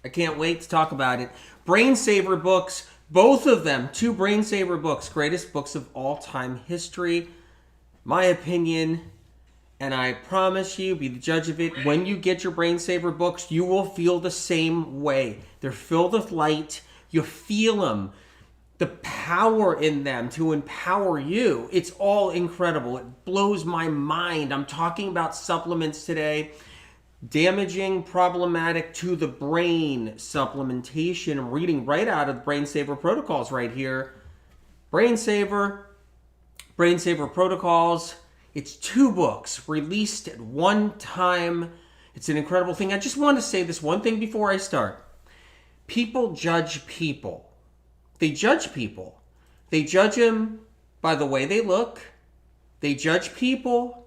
I can't wait to talk about it. Brain Saver books, both of them, 2 Brain Saver books, greatest books of all time history. My opinion, and I promise you, be the judge of it, when you get your Brain Saver books, you will feel the same way. They're filled with light. You feel them. The power in them to empower you. It's all incredible. It blows my mind. I'm talking about supplements today. Damaging, problematic to the brain supplementation. I'm reading right out of the Brain Saver protocols right here. Brain Saver protocols. It's 2 books released at one time. It's an incredible thing. I just want to say this one thing before I start. People judge people. They judge people. They judge them by the way they look. They judge people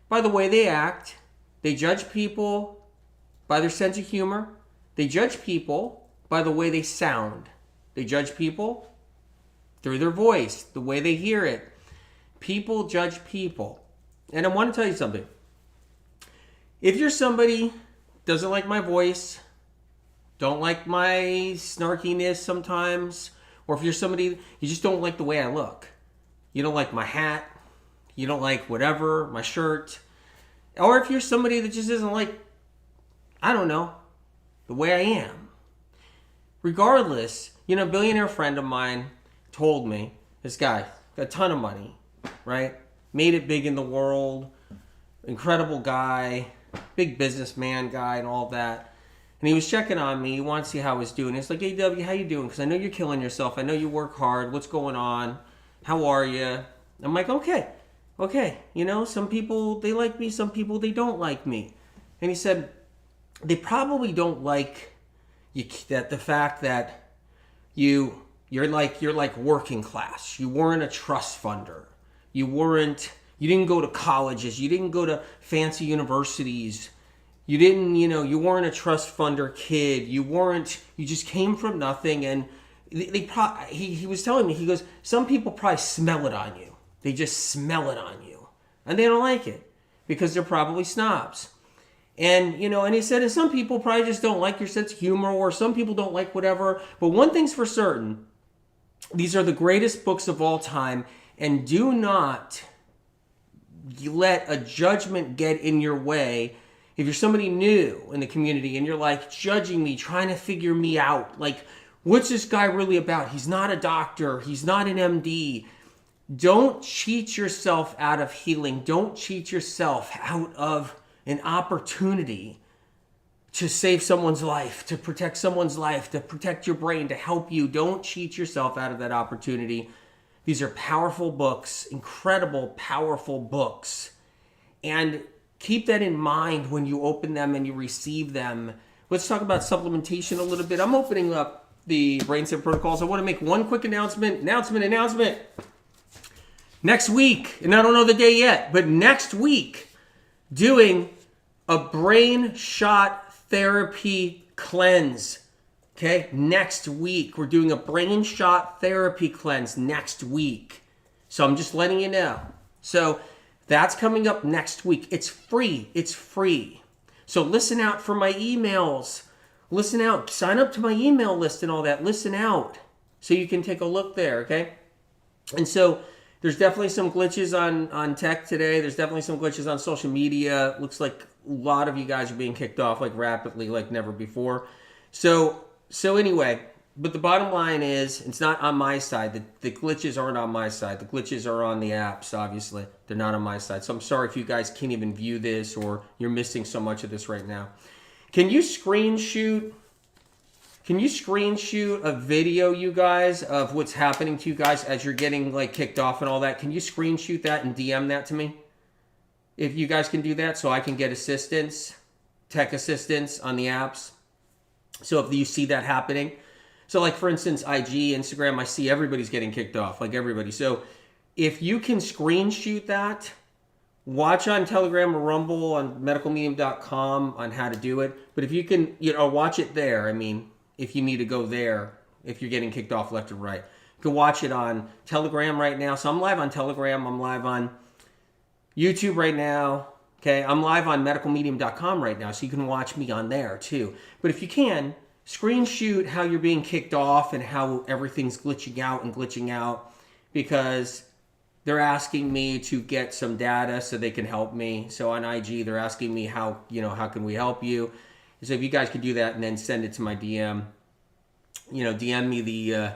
by the way they act. They judge people by their sense of humor. They judge people by the way they sound. They judge people through their voice, the way they hear it. People judge people. And I want to tell you something. If you're somebody doesn't like my voice, don't like my snarkiness sometimes, or if you're somebody, you just don't like the way I look. You don't like my hat. You don't like whatever, my shirt. Or if you're somebody that just isn't like, I don't know, the way I am. Regardless, a billionaire friend of mine told me, this guy, got a ton of money, right? Made it big in the world, incredible guy, big businessman guy and all that. And he was checking on me. He wanted to see how I was doing. He's like, hey, W, how you doing? Because I know you're killing yourself. I know you work hard. What's going on? How are you? I'm like, okay. Some people, they like me. Some people, they don't like me. And he said, they probably don't like you, that the fact that you're like working class. You weren't a trust funder. You didn't go to colleges. You didn't go to fancy universities. You didn't, you weren't a trust funder kid. You just came from nothing. And he was telling me, he goes, some people probably smell it on you. They just smell it on you. And they don't like it because they're probably snobs. And, and he said, and some people probably just don't like your sense of humor, or some people don't like whatever. But one thing's for certain, these are the greatest books of all time. And do not let a judgment get in your way. If you're somebody new in the community and you're like judging me, trying to figure me out, like, what's this guy really about? He's not a doctor. He's not an MD. Don't cheat yourself out of healing. Don't cheat yourself out of an opportunity to save someone's life, to protect someone's life, to protect your brain, to help you. Don't cheat yourself out of that opportunity. These are powerful books, incredible, powerful books. And keep that in mind when you open them and you receive them. Let's talk about supplementation a little bit. I'm opening up the Brain Saver protocols. I want to make one quick announcement. Next week, and I don't know the day yet, but next week, doing a brain shot therapy cleanse. Okay, next week, we're doing a brain shot therapy cleanse next week. So I'm just letting you know. So that's coming up next week. It's free. So listen out for my emails. Listen out. Sign up to my email list and all that. Listen out so you can take a look there, okay? And so there's definitely some glitches on tech today. There's definitely some glitches on social media. Looks like a lot of you guys are being kicked off like rapidly, like never before. So anyway, but the bottom line is it's not on my side. The glitches aren't on my side. The glitches are on the apps, obviously. They're not on my side. So I'm sorry if you guys can't even view this or you're missing so much of this right now. Can you screenshot a video, you guys, of what's happening to you guys as you're getting like kicked off and all that? Can you screenshot that and DM that to me? If you guys can do that so I can get assistance, tech assistance on the apps. So if you see that happening. So like for instance, IG, Instagram, I see everybody's getting kicked off, like everybody. So if you can screenshot that, watch on Telegram or Rumble on medicalmedium.com on how to do it. But if you can, watch it there. I mean, if you need to go there, if you're getting kicked off left or right. You can watch it on Telegram right now. So I'm live on Telegram. I'm live on YouTube right now. Okay, I'm live on medicalmedium.com right now, so you can watch me on there too. But if you can, screen shoot how you're being kicked off and how everything's glitching out because they're asking me to get some data so they can help me. So on IG, they're asking me how can we help you? So if you guys could do that and then send it to my DM, DM me the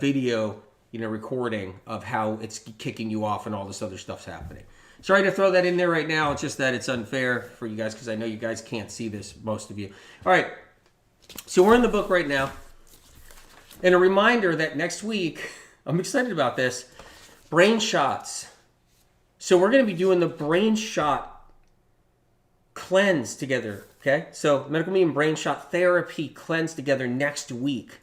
video, recording of how it's kicking you off and all this other stuff's happening. Sorry to throw that in there right now. It's just that it's unfair for you guys because I know you guys can't see this, most of you. All right. So we're in the book right now. And a reminder that next week, I'm excited about this, brain shots. So we're going to be doing the brain shot cleanse together, okay? So medical medium brain shot therapy cleanse together next week.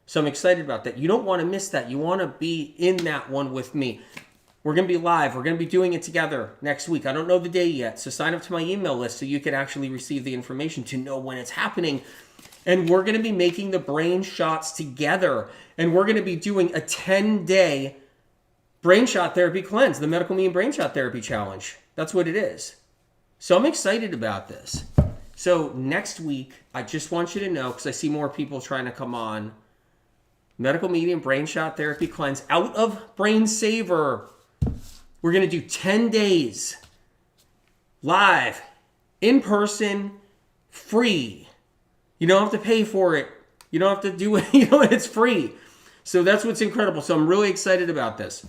So I'm excited about that. You don't want to miss that. You want to be in that one with me. We're going to be live. We're going to be doing it together next week. I don't know the day yet, so sign up to my email list so you can actually receive the information to know when it's happening. And we're going to be making the brain shots together. And we're going to be doing a 10-day brain shot therapy cleanse, the Medical Medium Brain Shot Therapy Challenge. That's what it is. So I'm excited about this. So next week, I just want you to know, because I see more people trying to come on, Medical Medium Brain Shot Therapy Cleanse out of Brain Saver. We're going to do 10 days live, in person, free. You don't have to pay for it. You don't have to do it. It's free. So that's what's incredible. So I'm really excited about this.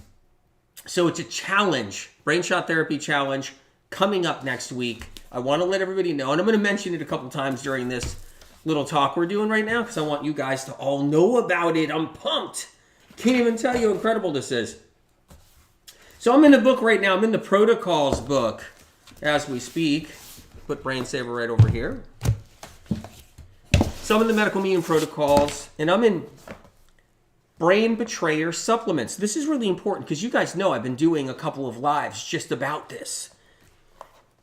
So it's a challenge, Brain Shot Therapy Challenge, coming up next week. I want to let everybody know, and I'm going to mention it a couple times during this little talk we're doing right now because I want you guys to all know about it. I'm pumped. Can't even tell you how incredible this is. So I'm in the book right now. I'm in the protocols book as we speak. Put Brain Saver right over here. So I'm in the medical medium protocols, and I'm in brain betrayer supplements. This is really important because you guys know I've been doing a couple of lives just about this.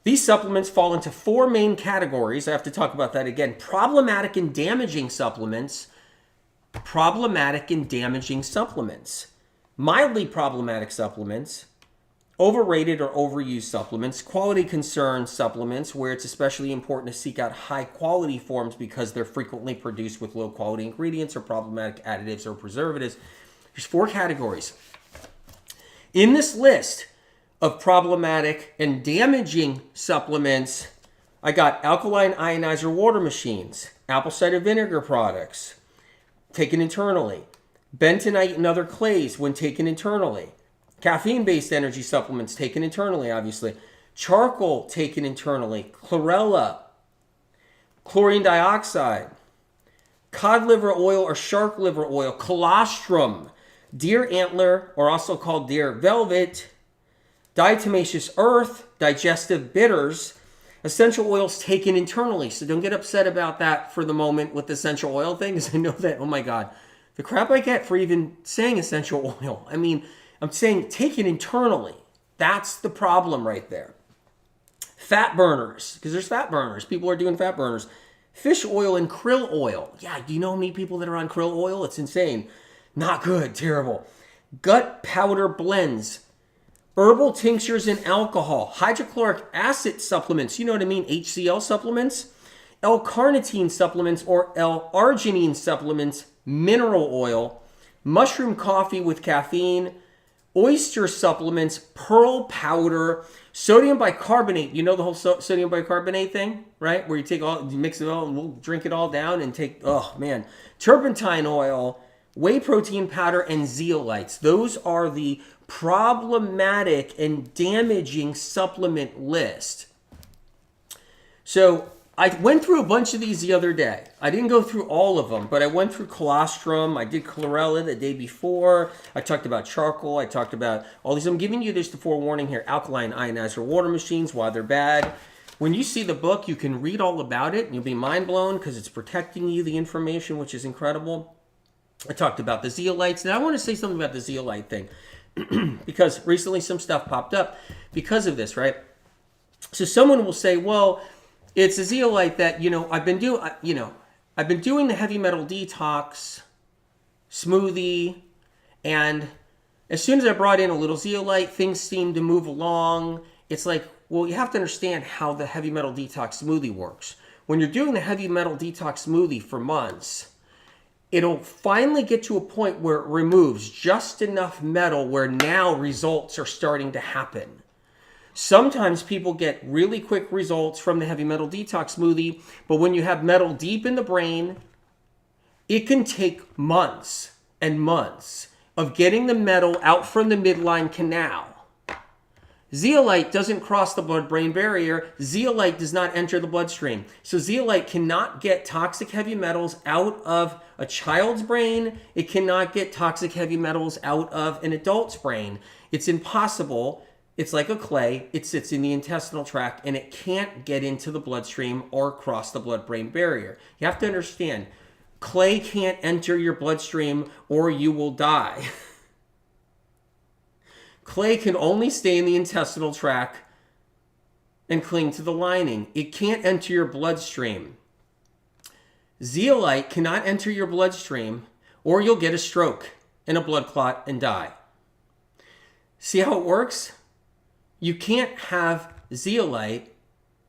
These supplements fall into 4 main categories. I have to talk about that again. Problematic and damaging supplements. Problematic and damaging supplements. Mildly problematic supplements, overrated or overused supplements, quality concern supplements, where it's especially important to seek out high quality forms because they're frequently produced with low quality ingredients or problematic additives or preservatives. There's 4 categories. In this list of problematic and damaging supplements, I got alkaline ionizer water machines, apple cider vinegar products taken internally, bentonite and other clays when taken internally, caffeine-based energy supplements taken internally, obviously, charcoal taken internally, chlorella, chlorine dioxide, cod liver oil or shark liver oil, colostrum, deer antler, or also called deer velvet, diatomaceous earth, digestive bitters, essential oils taken internally. So don't get upset about that for the moment with the essential oil thing, because I know that, oh my God, the crap I get for even saying essential oil. I mean, I'm saying take it internally. That's the problem right there. Fat burners, because there's fat burners. People are doing fat burners. Fish oil and krill oil. Yeah, do you know how many people that are on krill oil? It's insane. Not good, terrible. Gut powder blends. Herbal tinctures and alcohol. Hydrochloric acid supplements. You know what I mean? HCl supplements. L-carnitine supplements or L-arginine supplements. Mineral oil, mushroom coffee with caffeine, oyster supplements, pearl powder, sodium bicarbonate. You know the whole sodium bicarbonate thing, right? Where you mix it all, and we'll drink it all down and take, oh man, turpentine oil, whey protein powder, and zeolites. Those are the problematic and damaging supplement list. So I went through a bunch of these the other day. I didn't go through all of them, but I went through colostrum. I did chlorella the day before. I talked about charcoal. I talked about all these. I'm giving you this to forewarning here. Alkaline ionizer water machines, why they're bad. When you see the book, you can read all about it, and you'll be mind blown because it's protecting you, the information, which is incredible. I talked about the zeolites. Now, I want to say something about the zeolite thing because recently some stuff popped up because of this, right? So someone will say, well, it's a zeolite that, I've been doing the heavy metal detox smoothie, and as soon as I brought in a little zeolite, things seemed to move along. It's like, well, you have to understand how the heavy metal detox smoothie works. when you're doing the heavy metal detox smoothie for months, it'll finally get to a point where it removes just enough metal where now results are starting to happen. Sometimes people get really quick results from the heavy metal detox smoothie, but when you have metal deep in the brain, it can take months and months of getting the metal out from the midline canal. Zeolite doesn't cross the blood-brain barrier. Zeolite does not enter the bloodstream. So zeolite cannot get toxic heavy metals out of a child's brain. It cannot get toxic heavy metals out of an adult's brain. It's impossible. It's like a clay. It sits in the intestinal tract and it can't get into the bloodstream or cross the blood-brain barrier. You have to understand, clay can't enter your bloodstream or you will die. Clay can only stay in the intestinal tract and cling to the lining. It can't enter your bloodstream. Zeolite cannot enter your bloodstream or you'll get a stroke and a blood clot and die. See how it works? You can't have zeolite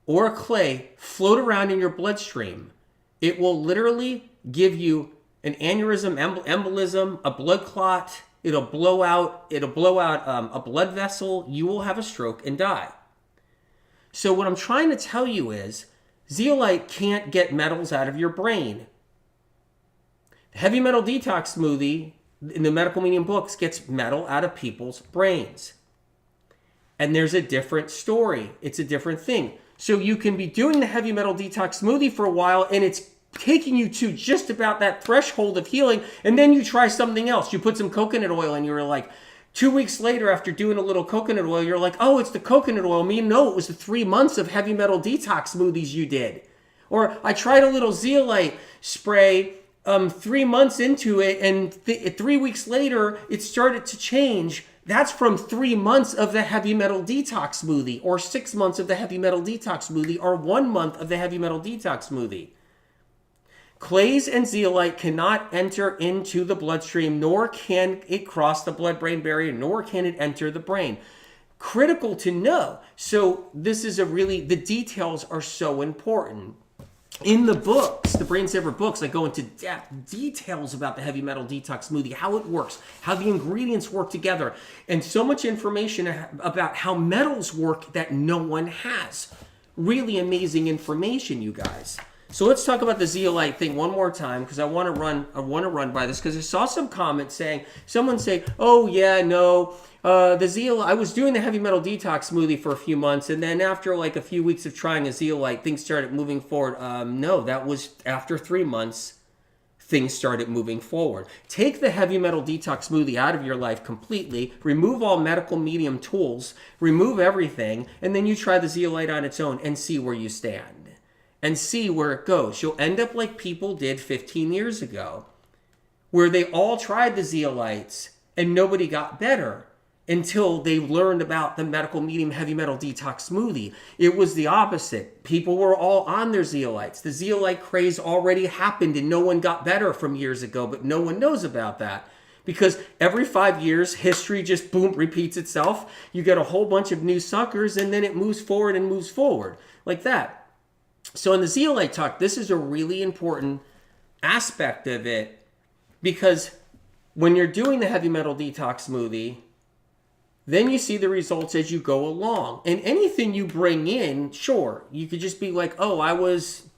or clay float around in your bloodstream. It will literally give you an aneurysm, embolism, a blood clot. It'll blow out a blood vessel. You will have a stroke and die. So what I'm trying to tell you is zeolite can't get metals out of your brain. The heavy metal detox smoothie in the medical medium books gets metal out of people's brains. And there's a different story. It's a different thing. So you can be doing the heavy metal detox smoothie for a while and it's taking you to just about that threshold of healing, and then you try something else. You put some coconut oil and you're like, 2 weeks later after doing a little coconut oil, you're like, oh, it's the coconut oil. No, it was the 3 months of heavy metal detox smoothies you did. Or I tried a little zeolite spray 3 months into it, and 3 weeks later, it started to change. That's from 3 months of the heavy metal detox smoothie, or 6 months of the heavy metal detox smoothie, or 1 month of the heavy metal detox smoothie. Clays and zeolite cannot enter into the bloodstream, nor can it cross the blood-brain barrier, nor can it enter the brain. Critical to know. So this is the details are so important. In the books, the Brain Saver books, I go into details about the heavy metal detox smoothie, how it works, how the ingredients work together, and so much information about how metals work that no one has. Really amazing information, you guys. So let's talk about the zeolite thing one more time, because I want to run by this, because I saw some comments someone say, oh yeah, no, I was doing the heavy metal detox smoothie for a few months, and then after like a few weeks of trying a zeolite, things started moving forward. No, that was after 3 months, things started moving forward. Take the heavy metal detox smoothie out of your life completely, remove all medical medium tools, remove everything, and then you try the zeolite on its own and see where you stand. And see where it goes. You'll end up like people did 15 years ago, where they all tried the zeolites and nobody got better until they learned about the medical medium heavy metal detox smoothie. It was the opposite. People were all on their zeolites. The zeolite craze already happened and no one got better from years ago, but no one knows about that. Because every 5 years, history just boom, repeats itself. You get a whole bunch of new suckers and then it moves forward and moves forward like that. So in the zeolite talk, this is a really important aspect of it, because when you're doing the heavy metal detox smoothie, then you see the results as you go along. And anything you bring in, sure, you could just be like, oh, I was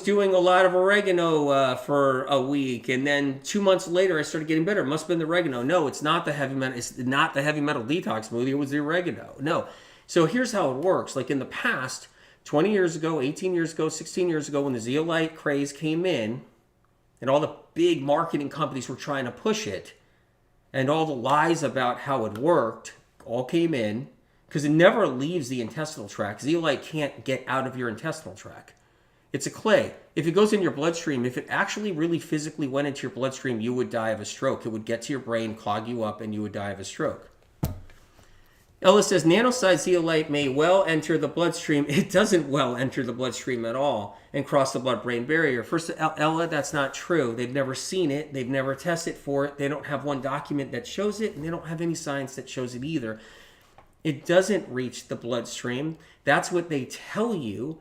doing a lot of oregano for a week, and then 2 months later I started getting better. It must have been the oregano. No, it's not the heavy metal. It's not the heavy metal detox smoothie. It was the oregano. No. So here's how it works. Like in the past, 20 years ago, 18 years ago, 16 years ago, when the zeolite craze came in and all the big marketing companies were trying to push it and all the lies about how it worked all came in, because it never leaves the intestinal tract. Zeolite can't get out of your intestinal tract. It's a clay. If it goes in your bloodstream, if it actually really physically went into your bloodstream, you would die of a stroke. It would get to your brain, clog you up, and you would die of a stroke. Ella says, nano-sized zeolite may well enter the bloodstream. It doesn't well enter the bloodstream at all and cross the blood-brain barrier. First, Ella, that's not true. They've never seen it. They've never tested for it. They don't have one document that shows it, and they don't have any science that shows it either. It doesn't reach the bloodstream. That's what they tell you,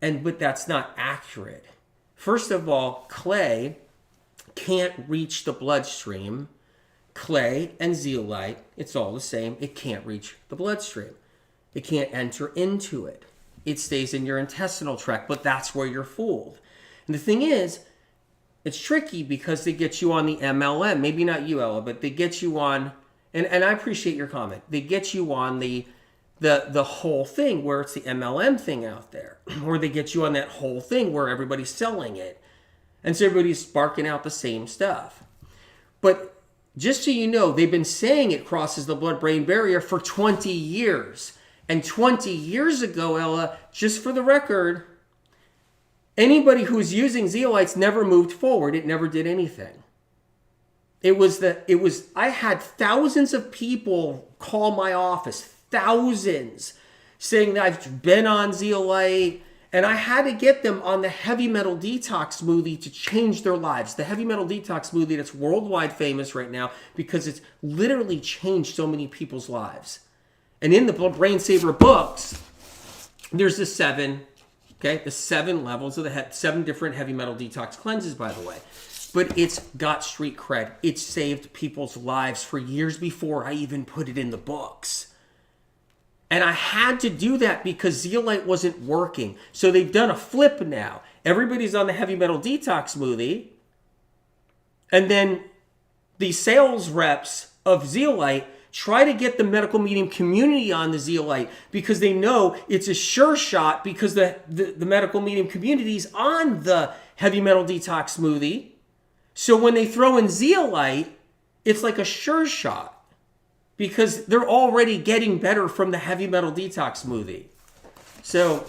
but that's not accurate. First of all, clay can't reach the bloodstream. Clay and zeolite, it's all the same. It can't reach the bloodstream. It can't enter into it. It stays in your intestinal tract, but that's where you're fooled. And the thing is, it's tricky because they get you on the MLM. Maybe not you, Ella, but they get you on, and I appreciate your comment. They get you on the whole thing where it's the MLM thing out there. Or they get you on that whole thing where everybody's selling it. And so everybody's sparking out the same stuff. But just so you know, they've been saying it crosses the blood-brain barrier for 20 years. And 20 years ago, Ella, just for the record, anybody who was using zeolites never moved forward. It never did anything. I had thousands of people call my office, thousands, saying that I've been on zeolite, and I had to get them on the heavy metal detox smoothie to change their lives. The heavy metal detox smoothie that's worldwide famous right now because it's literally changed so many people's lives. And in the Brain Saver books, there's the seven levels of the 7 different heavy metal detox cleanses, by the way. But it's got street cred. It's saved people's lives for years before I even put it in the books. And I had to do that because zeolite wasn't working. So they've done a flip now. Everybody's on the heavy metal detox smoothie. And then the sales reps of zeolite try to get the medical medium community on the zeolite because they know it's a sure shot because the medical medium community's on the heavy metal detox smoothie. So when they throw in zeolite, it's like a sure shot because they're already getting better from the heavy metal detox smoothie. So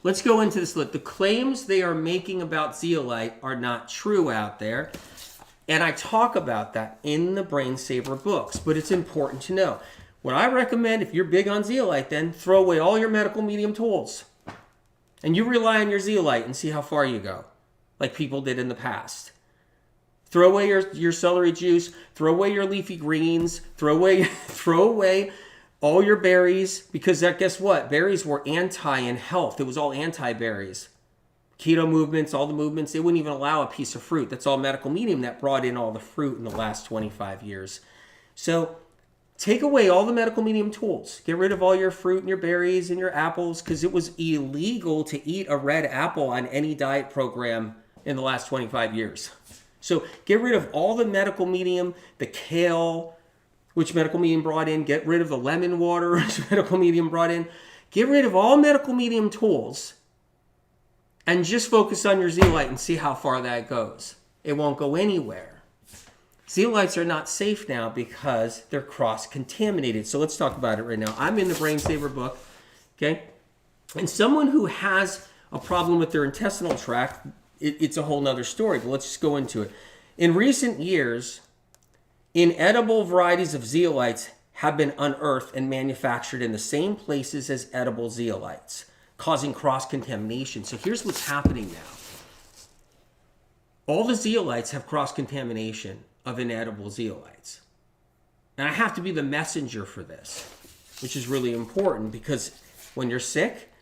let's go into this. Look, the claims they are making about zeolite are not true out there. And I talk about that in the Brain Saver books, but it's important to know. What I recommend, if you're big on zeolite, then throw away all your medical medium tools. And you rely on your zeolite and see how far you go, like people did in the past. Throw away your celery juice, throw away your leafy greens, throw away all your berries, because guess what? Berries were anti in health. It was all anti-berries. Keto movements, all the movements, they wouldn't even allow a piece of fruit. That's all medical medium that brought in all the fruit in the last 25 years. So take away all the medical medium tools. Get rid of all your fruit and your berries and your apples, because it was illegal to eat a red apple on any diet program in the last 25 years. So get rid of all the medical medium, the kale, which medical medium brought in. Get rid of the lemon water, which medical medium brought in. Get rid of all medical medium tools and just focus on your zeolite and see how far that goes. It won't go anywhere. Zeolites are not safe now because they're cross-contaminated. So let's talk about it right now. I'm in the Brain Saver book, okay? And someone who has a problem with their intestinal tract, it's a whole nother story, but let's just go into it. In recent years, inedible varieties of zeolites have been unearthed and manufactured in the same places as edible zeolites, causing cross-contamination. So here's what's happening now. All the zeolites have cross-contamination of inedible zeolites. And I have to be the messenger for this, which is really important because when you're sick,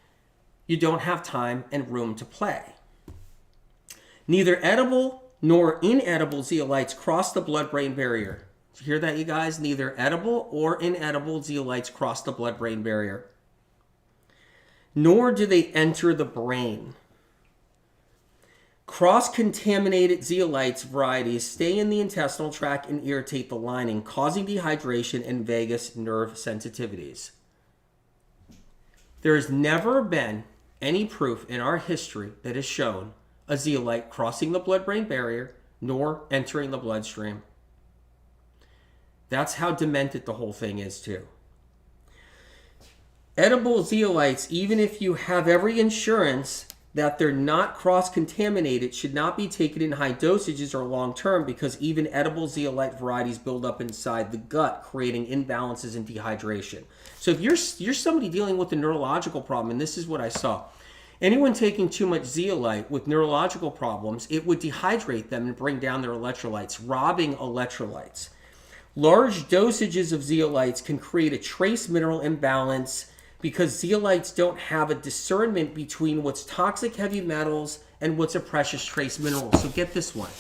you don't have time and room to play. Neither edible nor inedible zeolites cross the blood-brain barrier. Did you hear that, you guys? Neither edible or inedible zeolites cross the blood-brain barrier. Nor do they enter the brain. Cross-contaminated zeolites varieties stay in the intestinal tract and irritate the lining, causing dehydration and vagus nerve sensitivities. There has never been any proof in our history that has shown a zeolite crossing the blood-brain barrier nor entering the bloodstream. That's how demented the whole thing is too. Edible zeolites, even if you have every insurance that they're not cross-contaminated, should not be taken in high dosages or long-term because even edible zeolite varieties build up inside the gut, creating imbalances and dehydration. So if you're somebody dealing with a neurological problem, and this is what I saw, anyone taking too much zeolite with neurological problems, it would dehydrate them and bring down their electrolytes, robbing electrolytes. Large dosages of zeolites can create a trace mineral imbalance because zeolites don't have a discernment between what's toxic heavy metals and what's a precious trace mineral. So get this one.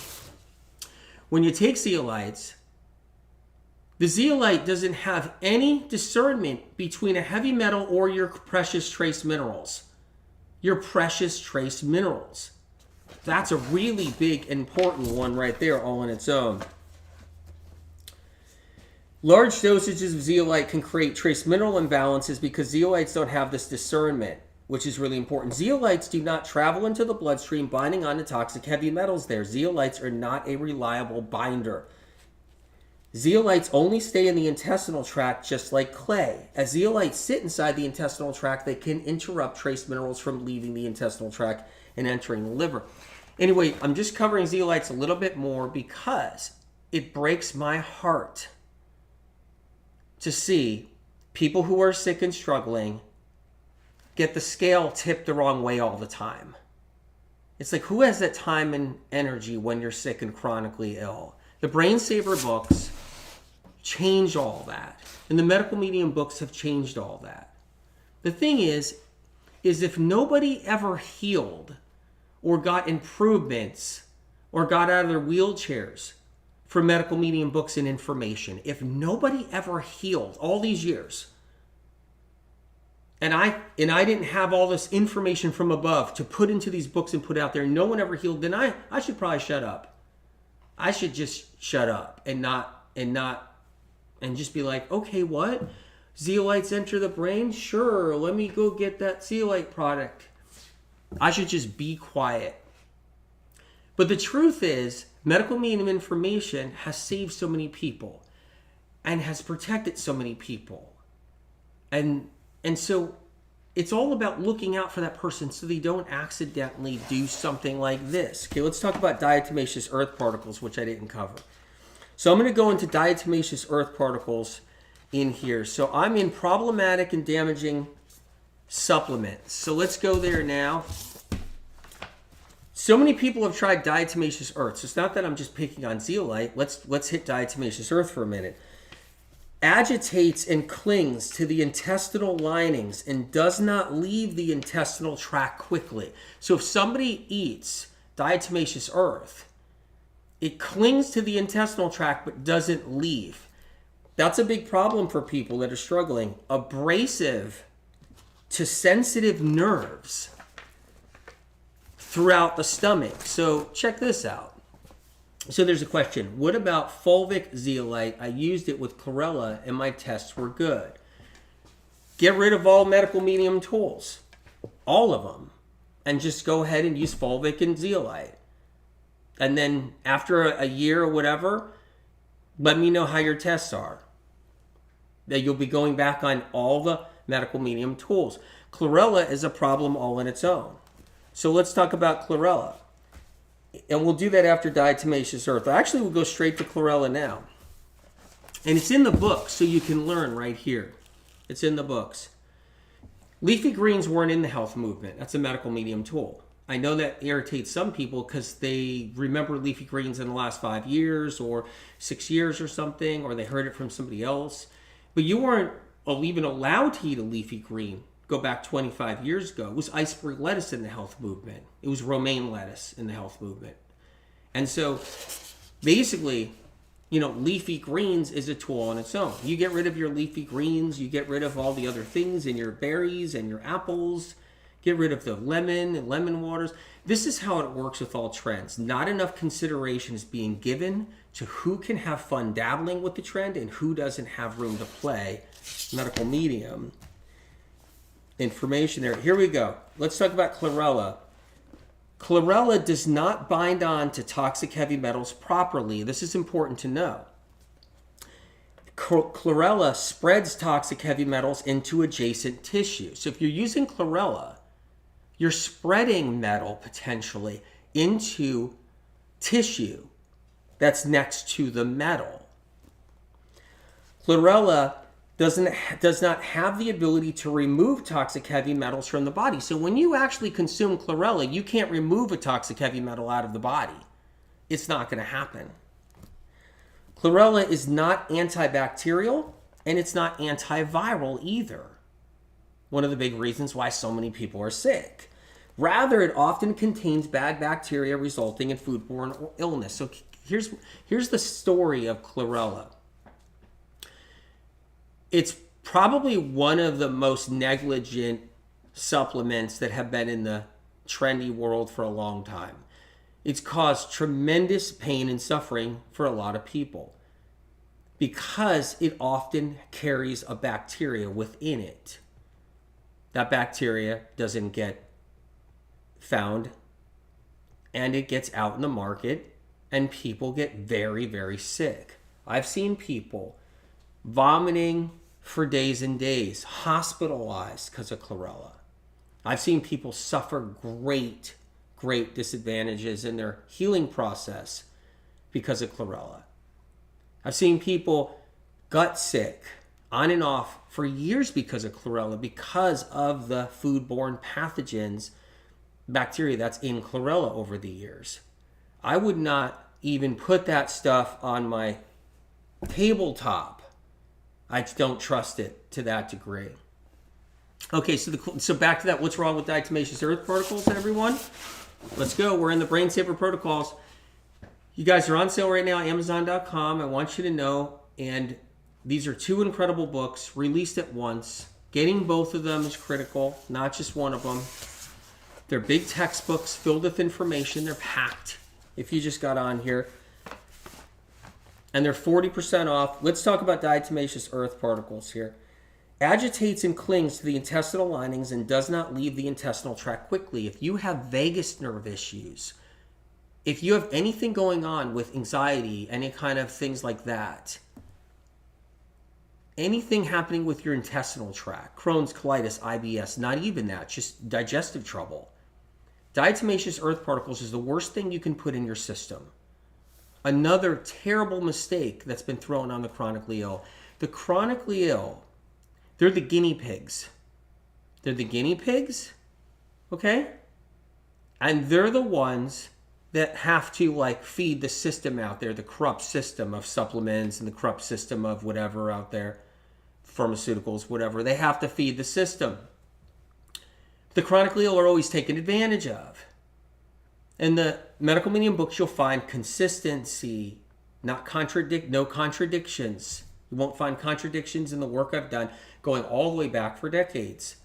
When you take zeolites, the zeolite doesn't have any discernment between a heavy metal or your precious trace minerals. Your precious trace minerals. That's a really big, important one right there, all on its own. Large dosages of zeolite can create trace mineral imbalances because zeolites don't have this discernment, which is really important. Zeolites do not travel into the bloodstream binding onto toxic heavy metals there. Zeolites are not a reliable binder. Zeolites only stay in the intestinal tract just like clay. As zeolites sit inside the intestinal tract, they can interrupt trace minerals from leaving the intestinal tract and entering the liver. Anyway, I'm just covering zeolites a little bit more because it breaks my heart to see people who are sick and struggling get the scale tipped the wrong way all the time. It's like, who has that time and energy when you're sick and chronically ill? The Brain Saver books change all that. And the medical medium books have changed all that. The thing is if nobody ever healed or got improvements or got out of their wheelchairs for medical medium books and information, if nobody ever healed all these years, and I didn't have all this information from above to put into these books and put out there, no one ever healed, then I should probably shut up. I should just shut up and just be like, okay, what? Zeolites enter the brain? Sure, let me go get that zeolite product. I should just be quiet. But the truth is, medical medium information has saved so many people and has protected so many people. And so it's all about looking out for that person so they don't accidentally do something like this. Okay, let's talk about diatomaceous earth particles, which I didn't cover. So I'm going to go into diatomaceous earth particles in here. So I'm in problematic and damaging supplements. So let's go there now. So many people have tried diatomaceous earth. So it's not that I'm just picking on zeolite. Let's hit diatomaceous earth for a minute. Agitates and clings to the intestinal linings and does not leave the intestinal tract quickly. So if somebody eats diatomaceous earth, it clings to the intestinal tract but doesn't leave. That's a big problem for people that are struggling. Abrasive to sensitive nerves throughout the stomach. So check this out. So there's a question. What about fulvic zeolite? I used it with chlorella and my tests were good. Get rid of all medical medium tools. All of them. And just go ahead and use fulvic and zeolite. And then after a year or whatever, let me know how your tests are. That you'll be going back on all the medical medium tools. Chlorella is a problem all on its own. So let's talk about chlorella. And we'll do that after diatomaceous earth. Actually, we'll go straight to chlorella now. And it's in the book, so you can learn right here. It's in the books. Leafy greens weren't in the health movement. That's a medical medium tool. I know that irritates some people because they remember leafy greens in the last 5 years or 6 years or something, or they heard it from somebody else. But you weren't even allowed to eat a leafy green. Go back 25 years ago. It was iceberg lettuce in the health movement. It was romaine lettuce in the health movement. And so basically, leafy greens is a tool on its own. You get rid of your leafy greens, you get rid of all the other things in your berries and your apples, get rid of the lemon and lemon waters. This is how it works with all trends. Not enough consideration is being given to who can have fun dabbling with the trend and who doesn't have room to play medical medium. Information there. Here we go. Let's talk about chlorella. Chlorella does not bind on to toxic heavy metals properly. This is important to know. Chlorella spreads toxic heavy metals into adjacent tissue. So if you're using chlorella, you're spreading metal potentially into tissue that's next to the metal. Chlorella does not have the ability to remove toxic heavy metals from the body. So when you actually consume chlorella, you can't remove a toxic heavy metal out of the body. It's not going to happen. Chlorella is not antibacterial and it's not antiviral either. One of the big reasons why so many people are sick. Rather, it often contains bad bacteria resulting in foodborne illness. So here's the story of chlorella. It's probably one of the most negligent supplements that have been in the trendy world for a long time. It's caused tremendous pain and suffering for a lot of people because it often carries a bacteria within it. That bacteria doesn't get found and it gets out in the market and people get very, very sick. I've seen people vomiting for days and days, hospitalized because of chlorella. I've seen people suffer great disadvantages in their healing process because of chlorella. I've seen people gut sick on and off for years because of chlorella, because of the foodborne pathogens, bacteria that's in chlorella over the years. I would not even put that stuff on my tabletop. I don't trust it to that degree. Okay, so back to that. What's wrong with diatomaceous earth particles, everyone? Let's go. We're in the Brain Saver protocols. You guys are on sale right now, Amazon.com. I want you to know. And these are two incredible books released at once. Getting both of them is critical, not just one of them. They're big textbooks filled with information. They're packed. If you just got on here. And they're 40% off. Let's talk about diatomaceous earth particles here. Agitates and clings to the intestinal linings and does not leave the intestinal tract quickly. If you have vagus nerve issues, if you have anything going on with anxiety, any kind of things like that, anything happening with your intestinal tract, Crohn's, colitis, IBS, not even that, just digestive trouble, diatomaceous earth particles is the worst thing you can put in your system. Another terrible mistake that's been thrown on the chronically ill. The chronically ill, they're the guinea pigs. They're the guinea pigs, okay? And they're the ones that have to feed the system out there, the corrupt system of supplements and the corrupt system of whatever out there, pharmaceuticals, whatever. They have to feed the system. The chronically ill are always taken advantage of. In the medical medium books, you'll find consistency, no contradictions. You won't find contradictions in the work I've done going all the way back for decades.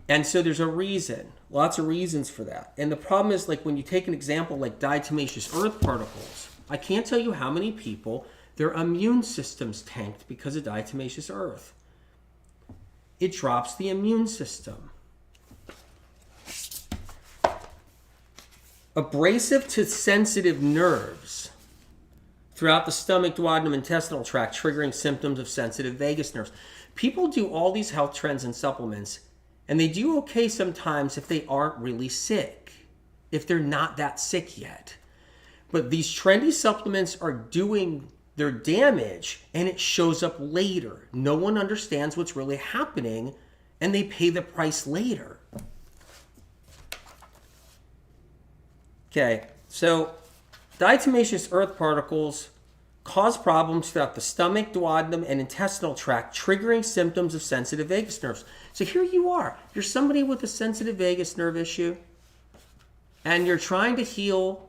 And so there's a reason, lots of reasons for that. And the problem is when you take an example like diatomaceous earth particles, I can't tell you how many people, their immune system's tanked because of diatomaceous earth. It drops the immune system. Abrasive to sensitive nerves throughout the stomach, duodenum, intestinal tract, triggering symptoms of sensitive vagus nerves. People do all these health trends and supplements, and they do okay sometimes if they aren't really sick, if they're not that sick yet. But these trendy supplements are doing their damage, and it shows up later. No one understands what's really happening, and they pay the price later. Okay, so diatomaceous earth particles cause problems throughout the stomach, duodenum, and intestinal tract, triggering symptoms of sensitive vagus nerves. So here you are. You're somebody with a sensitive vagus nerve issue, and you're trying to heal.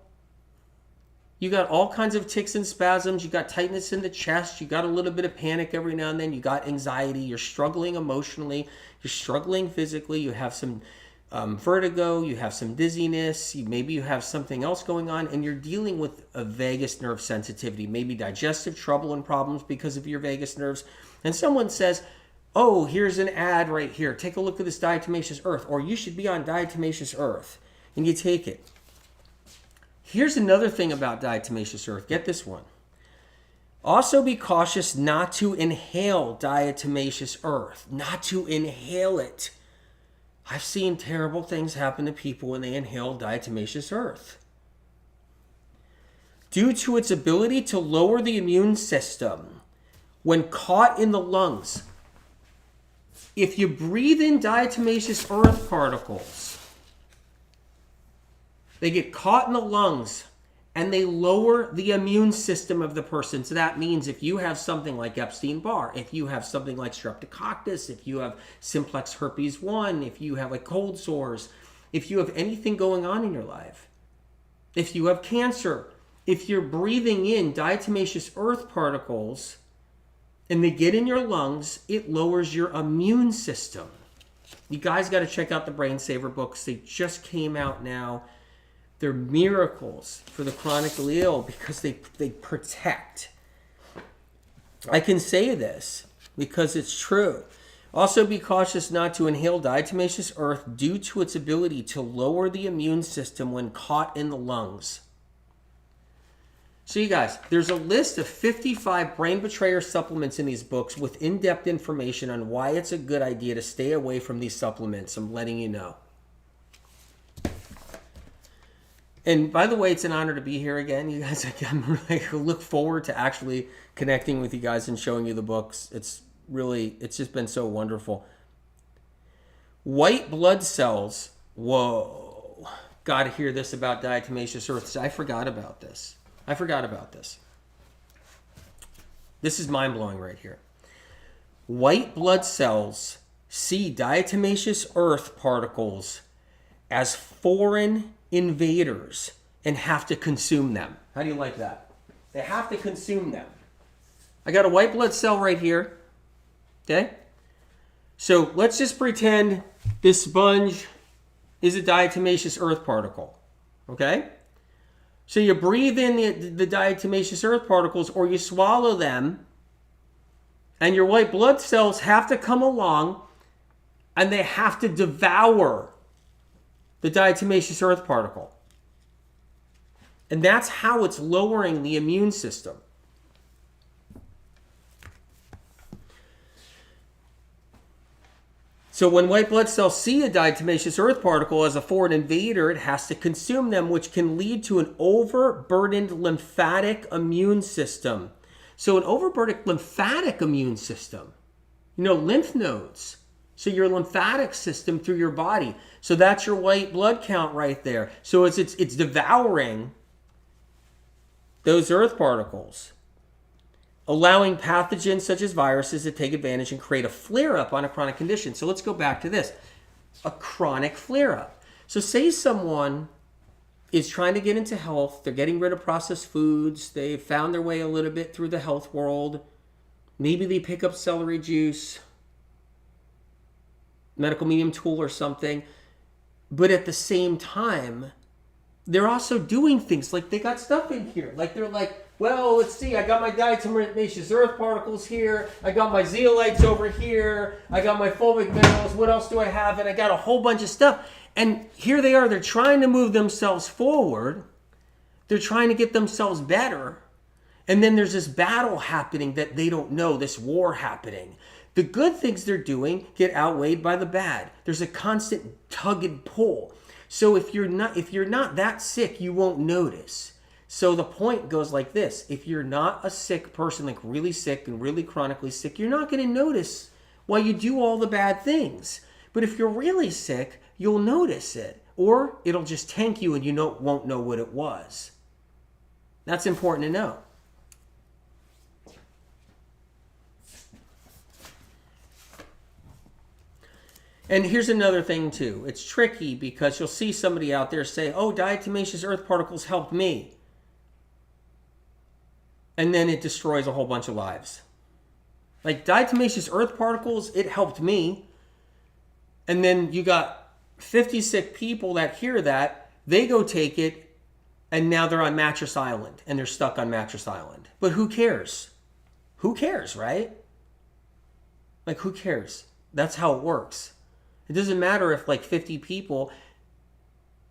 You got all kinds of tics and spasms. You got tightness in the chest. You got a little bit of panic every now and then. You got anxiety. You're struggling emotionally. You're struggling physically. You have some vertigo, you have some dizziness, maybe you have something else going on, and you're dealing with a vagus nerve sensitivity, maybe digestive trouble and problems because of your vagus nerves. And someone says, oh, here's an ad right here. Take a look at this diatomaceous earth, or you should be on diatomaceous earth. And you take it. Here's another thing about diatomaceous earth. Get this one. Also be cautious not to inhale diatomaceous earth, not to inhale it. I've seen terrible things happen to people when they inhale diatomaceous earth. Due to its ability to lower the immune system when caught in the lungs, if you breathe in diatomaceous earth particles, they get caught in the lungs and they lower the immune system of the person. So that means if you have something like Epstein-Barr, if you have something like streptococcus, if you have simplex herpes 1, if you have like cold sores, if you have anything going on in your life, if you have cancer, if you're breathing in diatomaceous earth particles and they get in your lungs, it lowers your immune system. You guys got to check out the Brain Saver books. They just came out now. They're miracles for the chronically ill because they protect. I can say this because it's true. Also, be cautious not to inhale diatomaceous earth due to its ability to lower the immune system when caught in the lungs. So you guys, there's a list of 55 brain betrayer supplements in these books with in-depth information on why it's a good idea to stay away from these supplements. I'm letting you know. And by the way, it's an honor to be here again. You guys, I look forward to actually connecting with you guys and showing you the books. It's just been so wonderful. White blood cells. Whoa. Got to hear this about diatomaceous earth. I forgot about this. This is mind-blowing right here. White blood cells see diatomaceous earth particles as foreign invaders and have to consume them. How do you like that? They have to consume them. I got a white blood cell right here. Okay? So let's just pretend this sponge is a diatomaceous earth particle. Okay? So you breathe in the diatomaceous earth particles or you swallow them, and your white blood cells have to come along and they have to devour the diatomaceous earth particle. And that's how it's lowering the immune system. So when white blood cells see a diatomaceous earth particle as a foreign invader, it has to consume them, which can lead to an overburdened lymphatic immune system. So an overburdened lymphatic immune system, lymph nodes. So your lymphatic system through your body. So that's your white blood count right there. So it's devouring those earth particles, allowing pathogens such as viruses to take advantage and create a flare-up on a chronic condition. So let's go back to this. A chronic flare-up. So say someone is trying to get into health. They're getting rid of processed foods. They've found their way a little bit through the health world. Maybe they pick up celery juice, medical medium tool or something. But at the same time, they're also doing things like they got stuff in here. Like they're like, well, let's see, I got my diatomaceous earth particles here. I got my zeolites over here. I got my fulvic minerals. What else do I have? And I got a whole bunch of stuff. And here they are. They're trying to move themselves forward. They're trying to get themselves better. And then there's this battle happening that they don't know, this war happening. The good things they're doing get outweighed by the bad. There's a constant tug and pull. So if you're not that sick, you won't notice. So the point goes like this. If you're not a sick person, like really sick and really chronically sick, you're not going to notice while you do all the bad things. But if you're really sick, you'll notice it. Or it'll just tank you and you won't know what it was. That's important to know. And here's another thing too. It's tricky because you'll see somebody out there say, oh, diatomaceous earth particles helped me. And then it destroys a whole bunch of lives. Like diatomaceous earth particles, it helped me. And then you got 50 sick people that hear that, they go take it, and now they're on Mattress Island, and they're stuck on Mattress Island. But who cares? Who cares, right? Like, who cares? That's how it works. It doesn't matter if like 50 people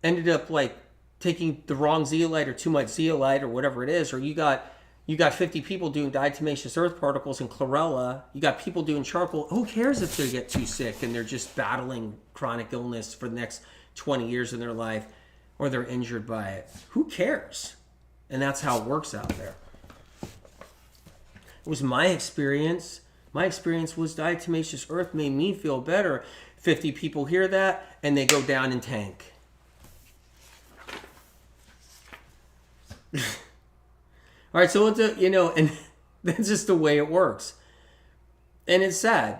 ended up like taking the wrong zeolite or too much zeolite or whatever it is, or you got 50 people doing diatomaceous earth particles and chlorella. You got people doing charcoal. Who cares if they get too sick and they're just battling chronic illness for the next 20 years in their life, or they're injured by it? Who cares? And that's how it works out there. It was my experience. My experience was diatomaceous earth made me feel better. 50 people hear that and they go down and tank. All right, so and that's just the way it works. And it's sad.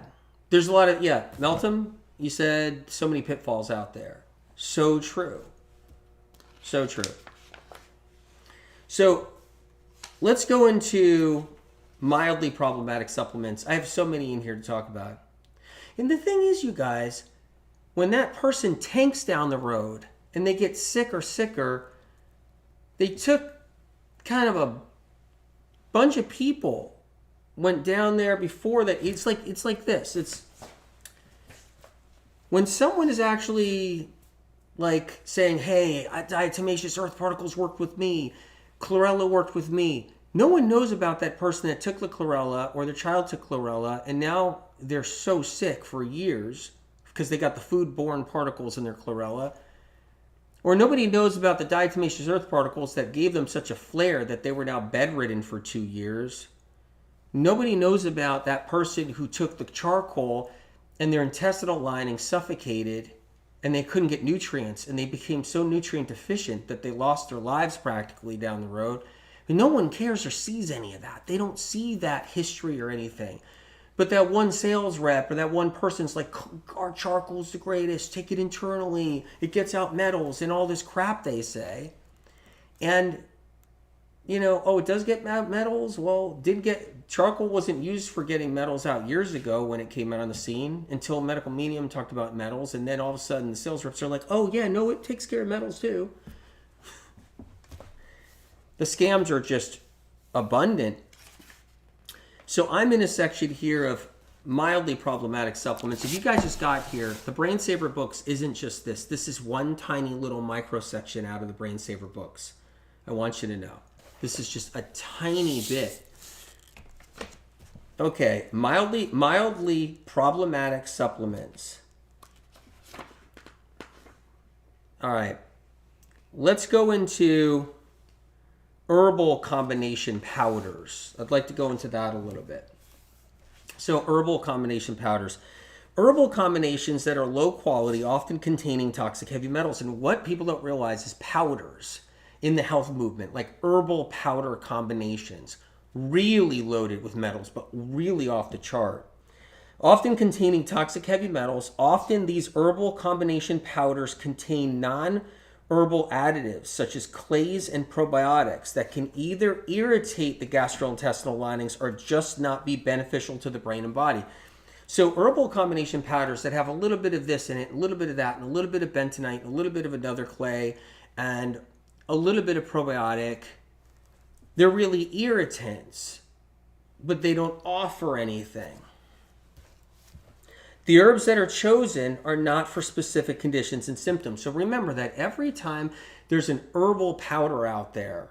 There's a lot of, Melton, you said so many pitfalls out there. So true. So true. So let's go into mildly problematic supplements. I have so many in here to talk about. And the thing is, you guys, when that person tanks down the road and they get sicker, they took kind of a bunch of people went down there before that. It's like this. It's when someone is actually like saying, hey, diatomaceous earth particles worked with me, chlorella worked with me. No one knows about that person that took the chlorella or their child took chlorella and now they're so sick for years because they got the foodborne particles in their chlorella. Or nobody knows about the diatomaceous earth particles that gave them such a flare that they were now bedridden for 2 years. Nobody knows about that person who took the charcoal and their intestinal lining suffocated and they couldn't get nutrients and they became so nutrient deficient that they lost their lives practically down the road. And no one cares or sees any of that. They don't see that history or anything. But that one sales rep or that one person's like, our charcoal's the greatest, take it internally, it gets out metals and all this crap they say. And, it does get out metals? Well, charcoal wasn't used for getting metals out years ago when it came out on the scene until Medical Medium talked about metals. And then all of a sudden the sales reps are like, oh yeah, no, it takes care of metals too. The scams are just abundant. So I'm in a section here of mildly problematic supplements. If you guys just got here, the Brain Saver books isn't just this. This is one tiny little micro section out of the Brain Saver books. I want you to know. This is just a tiny bit. Okay, mildly problematic supplements. All right. Let's go into herbal combination powders. I'd like to go into that a little bit. So herbal combination powders. Herbal combinations that are low quality, often containing toxic heavy metals. And what people don't realize is powders in the health movement, like herbal powder combinations, really loaded with metals, but really off the chart. Often containing toxic heavy metals, often these herbal combination powders contain non-herbal additives such as clays and probiotics that can either irritate the gastrointestinal linings or just not be beneficial to the brain and body. So herbal combination powders that have a little bit of this in it, a little bit of that, and a little bit of bentonite, and a little bit of another clay, and a little bit of probiotic, they're really irritants, but they don't offer anything. The herbs that are chosen are not for specific conditions and symptoms. So remember that every time there's an herbal powder out there,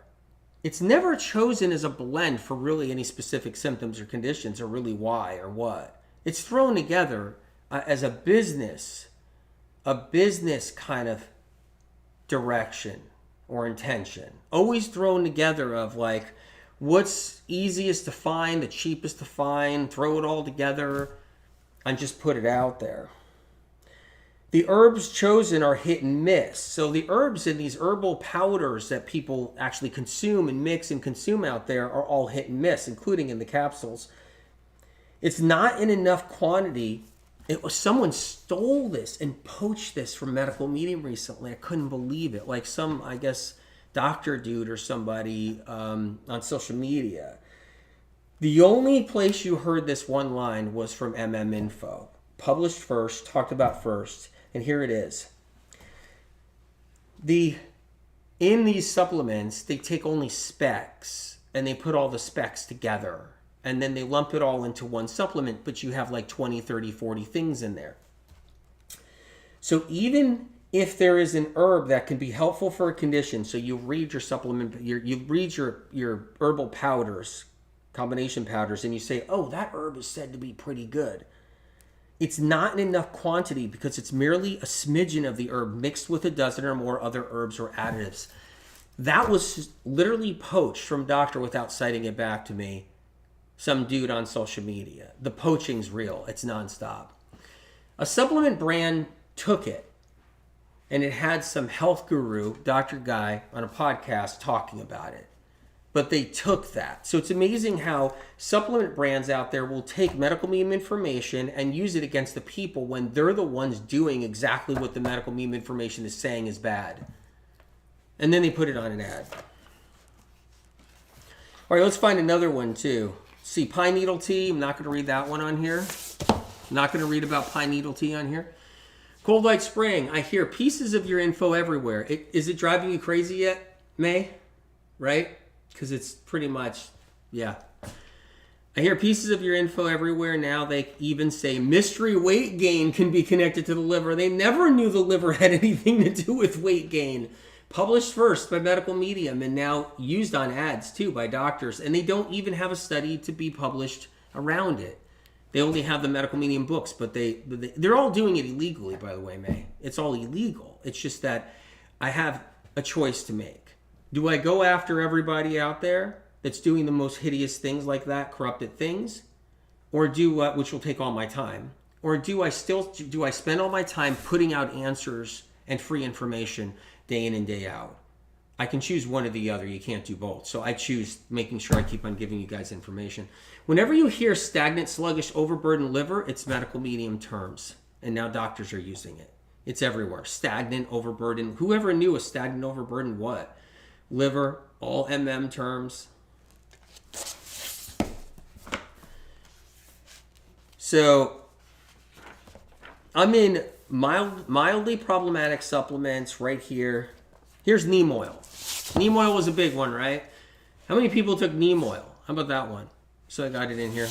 it's never chosen as a blend for really any specific symptoms or conditions or really why or what. It's thrown together as a business kind of direction or intention. Always thrown together of like what's easiest to find, the cheapest to find, throw it all together and just put it out there. The herbs chosen are hit and miss. So the herbs in these herbal powders that people actually consume and mix and consume out there are all hit and miss, including in the capsules. It's not in enough quantity. Someone stole this and poached this from Medical Medium recently. I couldn't believe it. Like some, I guess, doctor dude or somebody on social media. The only place you heard this one line was from Info. Published first, talked about first, and here it is. In these supplements, they take only specs, and they put all the specs together. And then they lump it all into one supplement, but you have like 20, 30, 40 things in there. So even if there is an herb that can be helpful for a condition, so you read your supplement, you read your herbal powders, combination powders, and you say, oh, that herb is said to be pretty good. It's not in enough quantity because it's merely a smidgen of the herb mixed with a dozen or more other herbs or additives. That was literally poached from doctor without citing it back to me. Some dude on social media. The poaching's real. It's nonstop. A supplement brand took it, and it had some health guru, Dr. Guy, on a podcast talking about it. but they took that. So it's amazing how supplement brands out there will take medical meme information and use it against the people when they're the ones doing exactly what the medical meme information is saying is bad. And then they put it on an ad. All right, let's find another one too. See, pine needle tea. I'm not going to read that one on here. I'm not going to read about pine needle tea on here. Cold light spraying. I hear pieces of your info everywhere. Is it driving you crazy yet, May? Right? Because it's pretty much, yeah. I hear pieces of your info everywhere now. They even say mystery weight gain can be connected to the liver. They never knew the liver had anything to do with weight gain. Published first by medical medium and now used on ads too by doctors. And they don't even have a study to be published around it. They only have the medical medium books, but they're all doing it illegally, by the way, May. It's all illegal. It's just that I have a choice to make. Do I go after everybody out there that's doing the most hideous things like that, corrupted things? Or which will take all my time? Or do I spend all my time putting out answers and free information day in and day out? I can choose one or the other. You can't do both. So I choose making sure I keep on giving you guys information. Whenever you hear stagnant, sluggish, overburdened liver, it's medical medium terms. And now doctors are using it. It's everywhere. Stagnant, overburdened. Whoever knew a stagnant, overburdened what? Liver, all terms. So I'm in mildly problematic supplements right here. Here's neem oil. Neem oil was a big one, right? How many people took neem oil? How about that one? So I got it in here.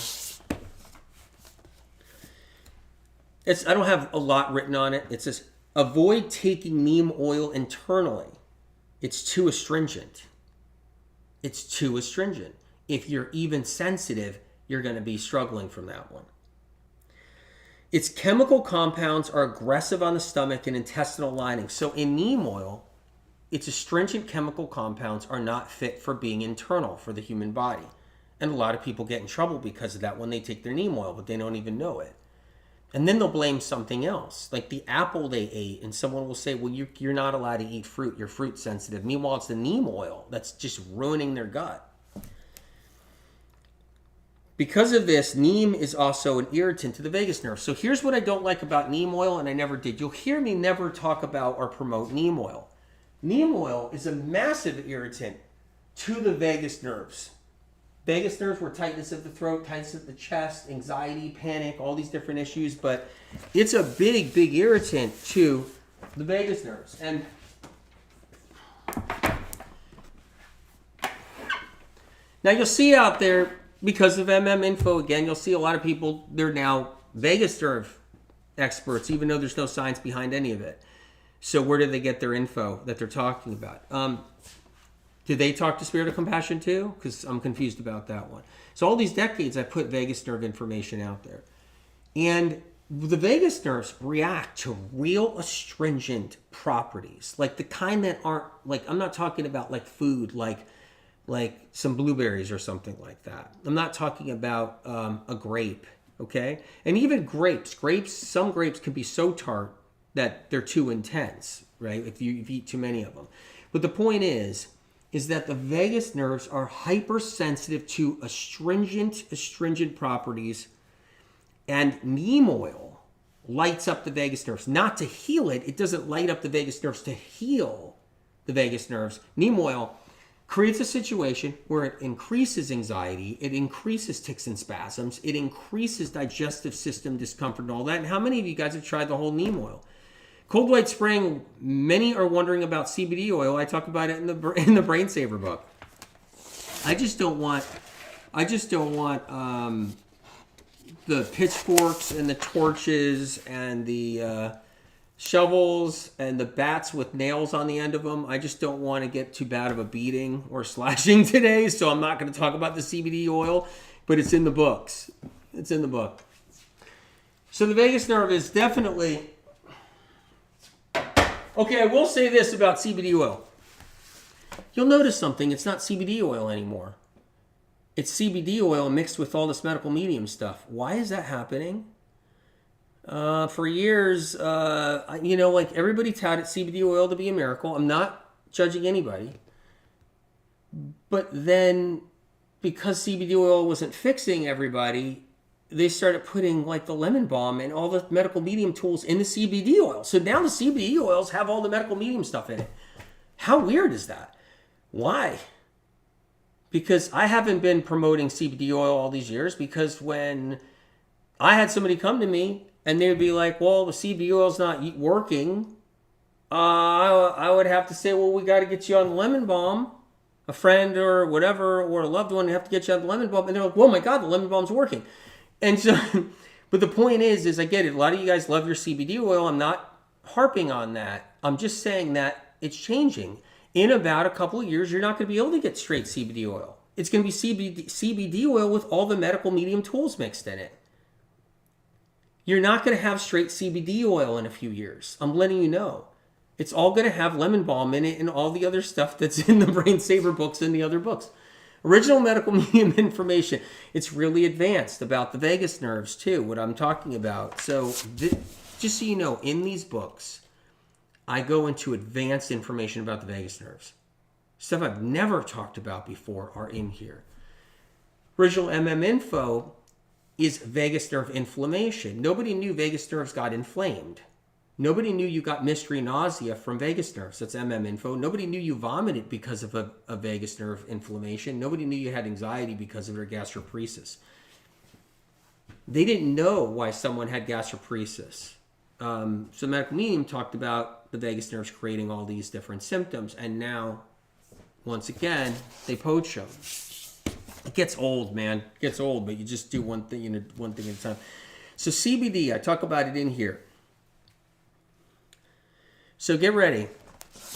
I don't have a lot written on it. It says, avoid taking neem oil internally. It's too astringent. It's too astringent. If you're even sensitive, you're going to be struggling from that one. Its chemical compounds are aggressive on the stomach and intestinal lining. So in neem oil, its astringent chemical compounds are not fit for being internal for the human body. And a lot of people get in trouble because of that when they take their neem oil, but they don't even know it. And then they'll blame something else, like the apple they ate, and someone will say, well, you're not allowed to eat fruit. You're fruit sensitive. Meanwhile, it's the neem oil that's just ruining their gut. Because of this, neem is also an irritant to the vagus nerve. So here's what I don't like about neem oil, and I never did. You'll hear me never talk about or promote neem oil. Neem oil is a massive irritant to the vagus nerves. Vagus nerves were tightness of the throat, tightness of the chest, anxiety, panic, all these different issues. But it's a big, big irritant to the vagus nerves. And now you'll see out there, because of info, again, you'll see a lot of people, they're now vagus nerve experts, even though there's no science behind any of it. So where do they get their info that they're talking about? Do they talk to Spirit of Compassion too? Because I'm confused about that one. So all these decades, I put vagus nerve information out there. And the vagus nerves react to real astringent properties. Like the kind that aren't, like, I'm not talking about like food, like some blueberries or something like that. I'm not talking about a grape, okay? And even grapes, some grapes can be so tart that they're too intense, right? If you eat too many of them. But the point is that the vagus nerves are hypersensitive to astringent properties, and neem oil lights up the vagus nerves. Not to heal it. It doesn't light up the vagus nerves to heal the vagus nerves. Neem oil creates a situation where it increases anxiety, it increases tics and spasms, it increases digestive system discomfort and all that. And how many of you guys have tried the whole neem oil? Cold light spraying, many are wondering about CBD oil. I talk about it in the Brain Saver book. I just don't want the pitchforks and the torches and the shovels and the bats with nails on the end of them. I just don't want to get too bad of a beating or slashing today, so I'm not going to talk about the CBD oil, but it's in the books. It's in the book. So the vagus nerve is definitely... Okay, I will say this about CBD oil. You'll notice something. It's not CBD oil anymore. It's CBD oil mixed with all this medical medium stuff. Why is that happening? For years, like everybody touted CBD oil to be a miracle. I'm not judging anybody. But then, because CBD oil wasn't fixing everybody, they started putting like the lemon balm and all the medical medium tools in the CBD oil. So now the CBD oils have all the medical medium stuff in it. How weird is that? Why? Because I haven't been promoting CBD oil all these years, because when I had somebody come to me and they would be like, well, the CBD oil's not working, I would have to say, well, we got to get you on the lemon balm. A friend or whatever, or a loved one, have to get you on the lemon balm. And they're like, oh my God, the lemon balm's working. And so, but the point is I get it. A lot of you guys love your CBD oil. I'm not harping on that. I'm just saying that it's changing. In about a couple of years, you're not going to be able to get straight CBD oil. It's going to be CBD oil with all the medical medium tools mixed in it. You're not going to have straight CBD oil in a few years. I'm letting you know. It's all going to have lemon balm in it and all the other stuff that's in the Brain Saver books and the other books. Original medical medium information. It's really advanced about the vagus nerves too, what I'm talking about. So just so you know, in these books, I go into advanced information about the vagus nerves. Stuff I've never talked about before are in here. Original info is vagus nerve inflammation. Nobody knew vagus nerves got inflamed. Nobody knew you got mystery nausea from vagus nerves. That's info. Nobody knew you vomited because of a vagus nerve inflammation. Nobody knew you had anxiety because of your gastroparesis. They didn't know why someone had gastroparesis. So medical medium talked about the vagus nerves creating all these different symptoms. And now, once again, they poach them. It gets old, man. It gets old, but you just do one thing at a time. So CBD, I talk about it in here. So get ready.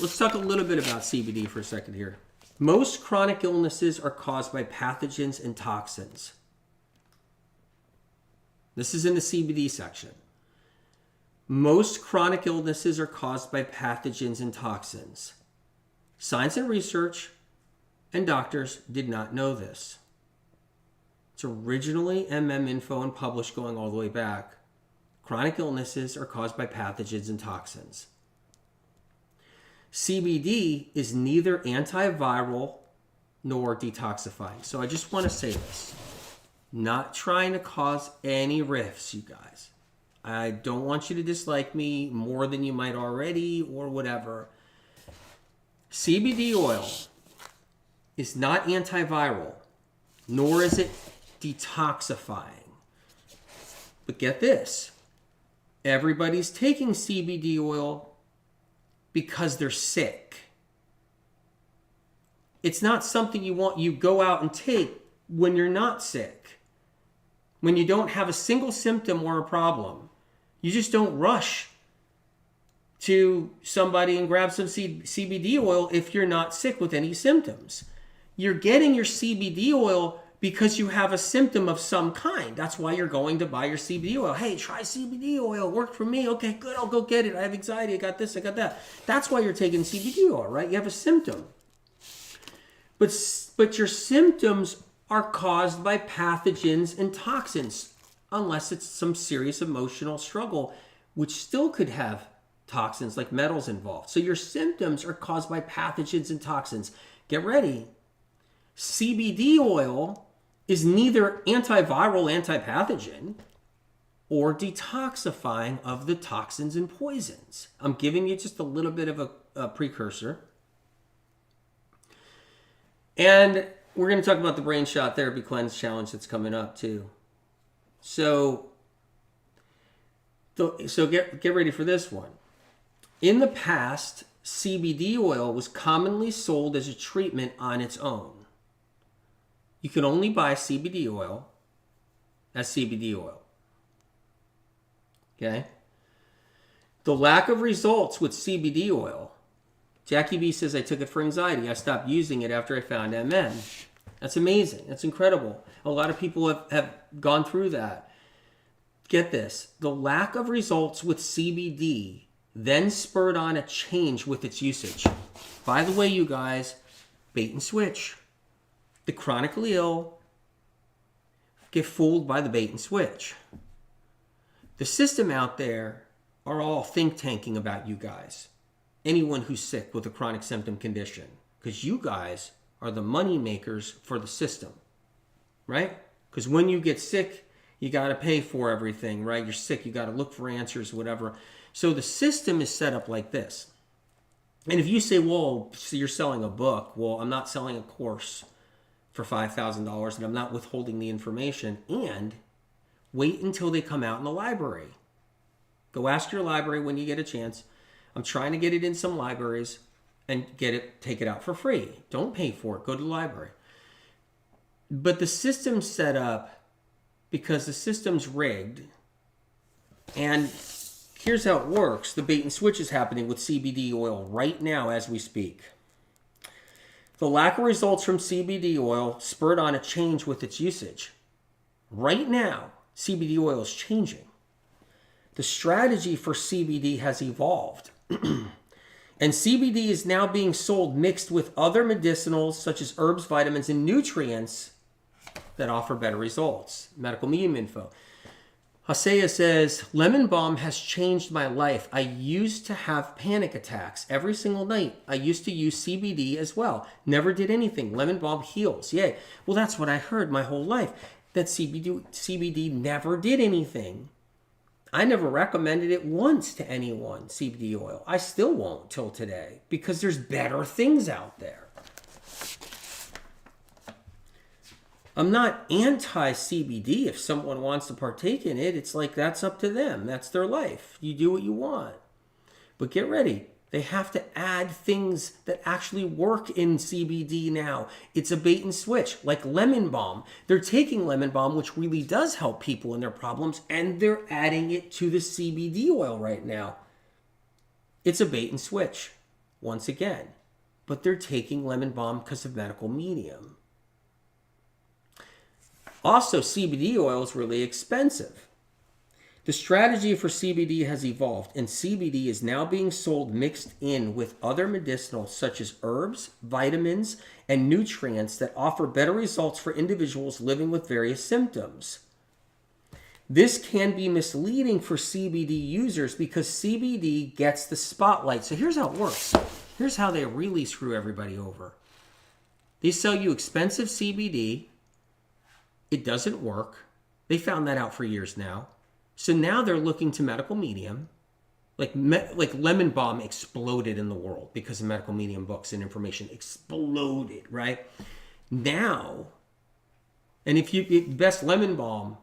Let's talk a little bit about CBD for a second here. Most chronic illnesses are caused by pathogens and toxins. This is in the CBD section. Most chronic illnesses are caused by pathogens and toxins. Science and research and doctors did not know this. It's originally info and published going all the way back. Chronic illnesses are caused by pathogens and toxins. CBD is neither antiviral nor detoxifying. So I just want to say this. Not trying to cause any rifts, you guys. I don't want you to dislike me more than you might already or whatever. CBD oil is not antiviral, nor is it detoxifying. But get this. Everybody's taking CBD oil because they're sick. It's not something you go out and take when you're not sick. When you don't have a single symptom or a problem. You just don't rush to somebody and grab some CBD oil if you're not sick with any symptoms. You're getting your CBD oil because you have a symptom of some kind. That's why you're going to buy your CBD oil. Hey, try CBD oil. Worked for me. Okay, good. I'll go get it. I have anxiety. I got this. I got that. That's why you're taking CBD oil, right? You have a symptom. But your symptoms are caused by pathogens and toxins, unless it's some serious emotional struggle, which still could have toxins like metals involved. So your symptoms are caused by pathogens and toxins. Get ready. CBD oil is neither antiviral, antipathogen, or detoxifying of the toxins and poisons. I'm giving you just a little bit of a precursor. And we're going to talk about the Brain Shot Therapy Cleanse Challenge that's coming up too. So get ready for this one. In the past, CBD oil was commonly sold as a treatment on its own. You can only buy CBD oil as CBD oil. Okay? The lack of results with CBD oil. Jackie B says, I took it for anxiety. I stopped using it after I found MN. That's amazing. That's incredible. A lot of people have gone through that. Get this. The lack of results with CBD then spurred on a change with its usage. By the way, you guys, bait and switch. The chronically ill get fooled by the bait and switch. The system out there are all think tanking about you guys. Anyone who's sick with a chronic symptom condition. Because you guys are the money makers for the system, right? Because when you get sick, you got to pay for everything, right? You're sick, you got to look for answers, whatever. So the system is set up like this. And if you say, well, so you're selling a book, well, I'm not selling a course for $5,000 and I'm not withholding the information, and wait until they come out in the library. Go ask your library when you get a chance. I'm trying to get it in some libraries and take it out for free. Don't pay for it. Go to the library. But the system's set up because the system's rigged. And here's how it works. The bait and switch is happening with CBD oil right now as we speak. The lack of results from CBD oil spurred on a change with its usage. Right now, CBD oil is changing. The strategy for CBD has evolved. And CBD is now being sold mixed with other medicinals such as herbs, vitamins, and nutrients that offer better results. Medical Medium info. Hasea says, lemon balm has changed my life. I used to have panic attacks every single night. I used to use CBD as well. Never did anything. Lemon balm heals. Yay. Well, that's what I heard my whole life, that CBD never did anything. I never recommended it once to anyone, CBD oil. I still won't till today because there's better things out there. I'm not anti-CBD. If someone wants to partake in it, it's like that's up to them. That's their life. You do what you want. But get ready. They have to add things that actually work in CBD now. It's a bait and switch, like lemon balm. They're taking lemon balm, which really does help people in their problems, and they're adding it to the CBD oil right now. It's a bait and switch, once again. But they're taking lemon balm because of medical medium. Also, CBD oil is really expensive. The strategy for CBD has evolved, and CBD is now being sold mixed in with other medicinals such as herbs, vitamins, and nutrients that offer better results for individuals living with various symptoms. This can be misleading for CBD users because CBD gets the spotlight. So here's how it works. Here's how they really screw everybody over. They sell you expensive CBD. It doesn't work. They found that out for years now. So now they're looking to medical medium. Like lemon balm exploded in the world because of medical medium books and information. Exploded, right? Now, and if you best lemon balm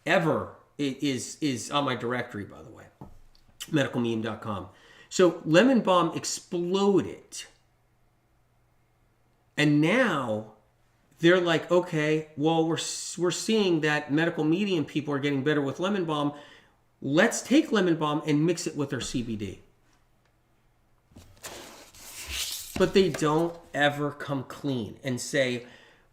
ever is on my directory, by the way, medicalmedium.com. So lemon balm exploded. And now they're like, okay, well, we're seeing that medical medium people are getting better with lemon balm. Let's take lemon balm and mix it with our CBD. But they don't ever come clean and say,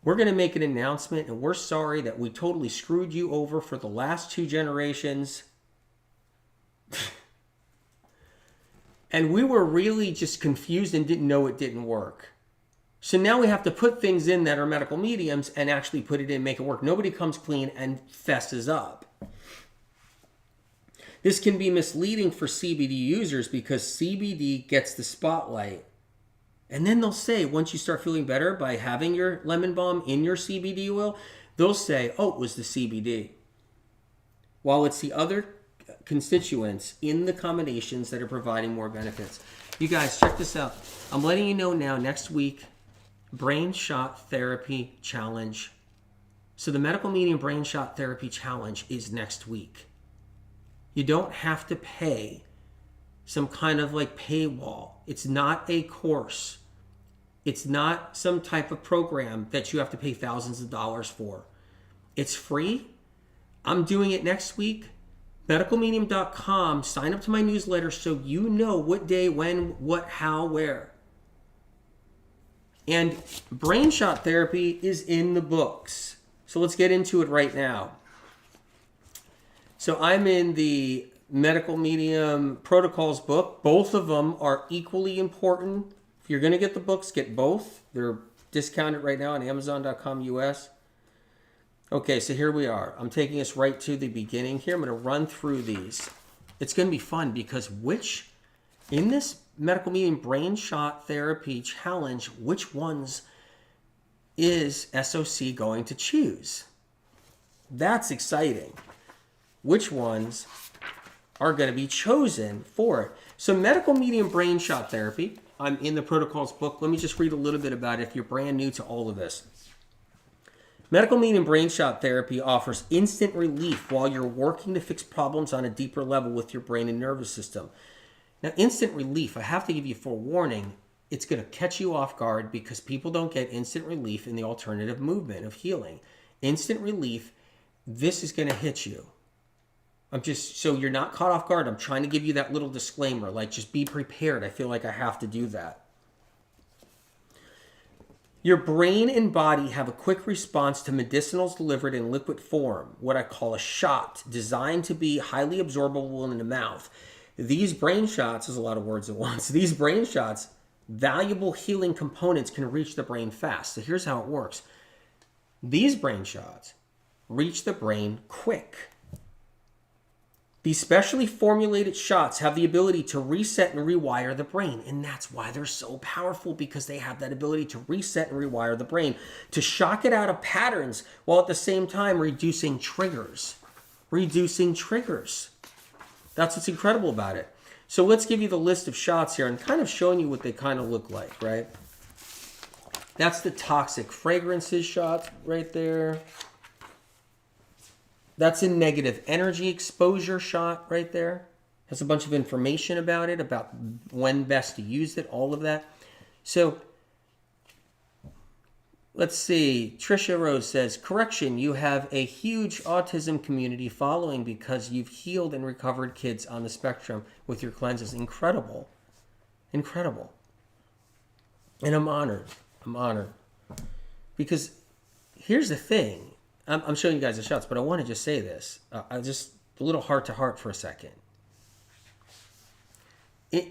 we're going to make an announcement and we're sorry that we totally screwed you over for the last 2 generations. And we were really just confused and didn't know it didn't work. So now we have to put things in that are medical mediums and actually put it in, make it work. Nobody comes clean and fesses up. This can be misleading for CBD users because CBD gets the spotlight. And then they'll say, once you start feeling better by having your lemon balm in your CBD oil, they'll say, oh, it was the CBD. While it's the other constituents in the combinations that are providing more benefits. You guys, check this out. I'm letting you know now, next week, Brain Shot Therapy Challenge. So the Medical Medium Brain Shot Therapy Challenge is next week. You don't have to pay some kind of like paywall. It's not a course. It's not some type of program that you have to pay thousands of dollars for. It's free. I'm doing it next week. Medicalmedium.com. Sign up to my newsletter so you know what day, when, what, how, where. And brain shot therapy is in the books. So let's get into it right now. So I'm in the Medical Medium Protocols book. Both of them are equally important. If you're going to get the books, get both. They're discounted right now on Amazon.com US. Okay, so here we are. I'm taking us right to the beginning here. I'm going to run through these. It's going to be fun because in this Medical Medium Brain Shot Therapy Challenge, which ones is SOC going to choose? That's exciting. Which ones are going to be chosen for it? So medical medium brain shot therapy, I'm in the protocols book. Let me just read a little bit about it if you're brand new to all of this. Medical medium brain shot therapy offers instant relief while you're working to fix problems on a deeper level with your brain and nervous system. Now, instant relief, I have to give you forewarning, it's going to catch you off guard because people don't get instant relief in the alternative movement of healing. Instant relief, this is going to hit you. I'm just, so you're not caught off guard. I'm trying to give you that little disclaimer, like just be prepared. I feel like I have to do that. Your brain and body have a quick response to medicinals delivered in liquid form, what I call a shot, designed to be highly absorbable in the mouth. These brain shots, there's a lot of words at once, these brain shots, valuable healing components can reach the brain fast. So here's how it works. These brain shots reach the brain quick. These specially formulated shots have the ability to reset and rewire the brain. And that's why they're so powerful, because they have that ability to reset and rewire the brain, to shock it out of patterns while at the same time reducing triggers. Reducing triggers. That's what's incredible about it. So let's give you the list of shots here and kind of showing you what they kind of look like, right? That's the toxic fragrances shot right there. That's a negative energy exposure shot right there. Has a bunch of information about it, about when best to use it, all of that. So let's see. Trisha Rose says, correction, you have a huge autism community following because you've healed and recovered kids on the spectrum with your cleanses. Incredible. Incredible. And I'm honored. I'm honored. Because here's the thing. I'm showing you guys the shots, but I want to just say this. Just a little heart to heart for a second. The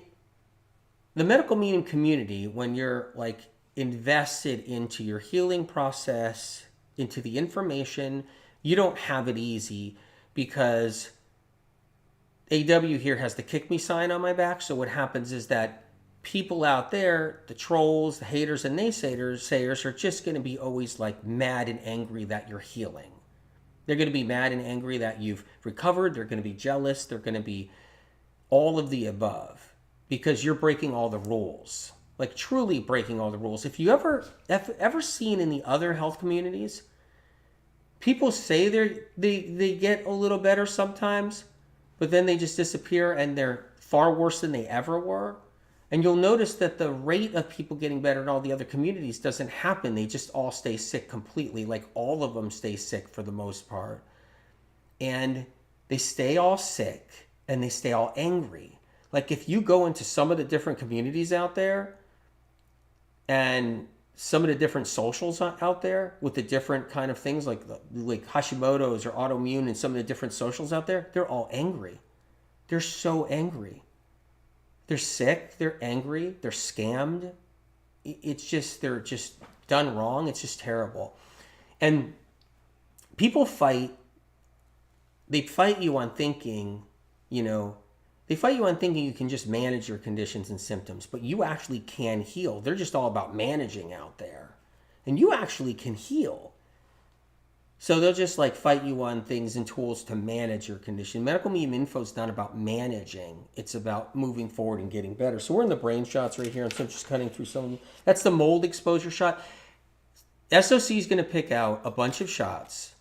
medical medium community, when you're like invested into your healing process, into the information, you don't have it easy because AW here has the kick me sign on my back. So what happens is that people out there, the trolls, the haters, and naysayers are just going to be always like mad and angry that you're healing. They're going to be mad and angry that you've recovered. They're going to be jealous. They're going to be all of the above because you're breaking all the rules, like truly breaking all the rules. If you ever seen in the other health communities, people say they get a little better sometimes, but then they just disappear and they're far worse than they ever were. And you'll notice that the rate of people getting better in all the other communities doesn't happen. They just all stay sick completely. Like all of them stay sick for the most part. And they stay all sick and they stay all angry. Like if you go into some of the different communities out there and some of the different socials out there with the different kind of things like Hashimoto's or autoimmune and some of the different socials out there, they're all angry. They're so angry. They're sick, they're angry, they're scammed. It's just, they're just done wrong. It's just terrible. And people fight, they fight you on thinking, they fight you on thinking you can just manage your conditions and symptoms, but you actually can heal. They're just all about managing out there. And you actually can heal. So they'll just like fight you on things and tools to manage your condition. Medical medium info is not about managing. It's about moving forward and getting better. So we're in the brain shots right here. And so I'm just cutting through some of them. That's the mold exposure shot. SOC is going to pick out a bunch of shots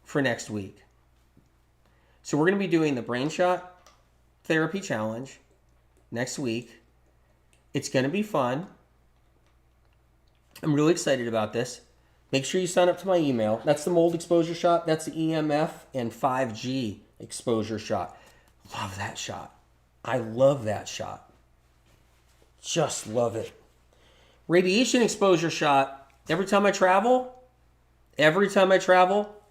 for next week. So we're going to be doing the brain shot therapy challenge next week. It's going to be fun. I'm really excited about this. Make sure you sign up to my email. That's the mold exposure shot. That's the EMF and 5G exposure shot. Love that shot. I love that shot. Just love it. Radiation exposure shot. Every time I travel,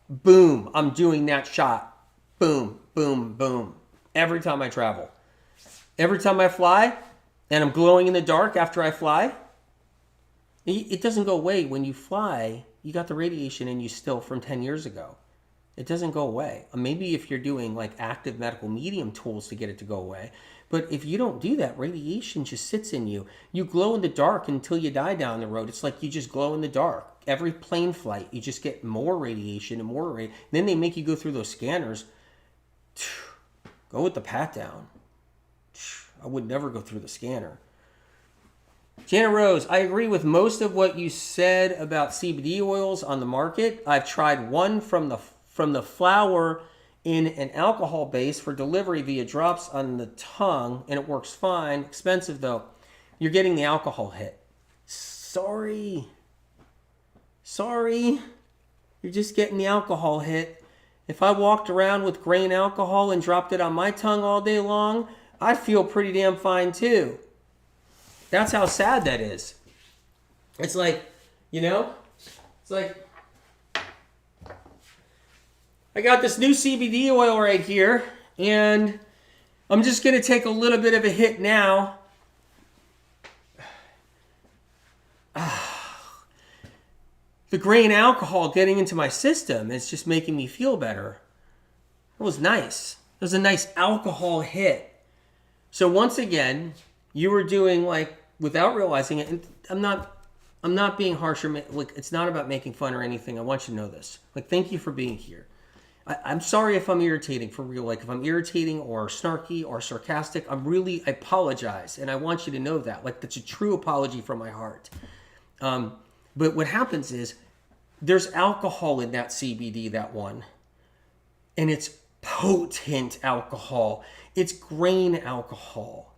boom, I'm doing that shot. Boom, boom, boom. Every time I travel. Every time I fly, and I'm glowing in the dark after I fly, it doesn't go away when you fly. You got the radiation in you still from 10 years ago. It doesn't go away. Maybe if you're doing like active medical medium tools to get it to go away. But if you don't do that, radiation just sits in you. You glow in the dark until you die down the road. It's like you just glow in the dark. Every plane flight, you just get more radiation and more radiation. Then they make you go through those scanners. Go with the pat down. I would never go through the scanner. Janet Rose, I agree with most of what you said about CBD oils on the market. I've tried one from the flower in an alcohol base for delivery via drops on the tongue, and it works fine. Expensive though. You're getting the alcohol hit. Sorry. You're just getting the alcohol hit. If I walked around with grain alcohol and dropped it on my tongue all day long, I'd feel pretty damn fine too. That's how sad that is. It's like, it's like, I got this new CBD oil right here, and I'm just going to take a little bit of a hit now. The grain alcohol getting into my system is just making me feel better. It was nice. It was a nice alcohol hit. So once again, you were doing like, without realizing it, and I'm not being harsh, or like, it's not about making fun or anything. I want you to know this. Like, thank you for being here. I'm sorry if I'm irritating, for real. Like, if I'm irritating or snarky or sarcastic, I apologize. And I want you to know that. Like, that's a true apology from my heart. But what happens is, there's alcohol in that CBD, that one. And it's potent alcohol. It's grain alcohol.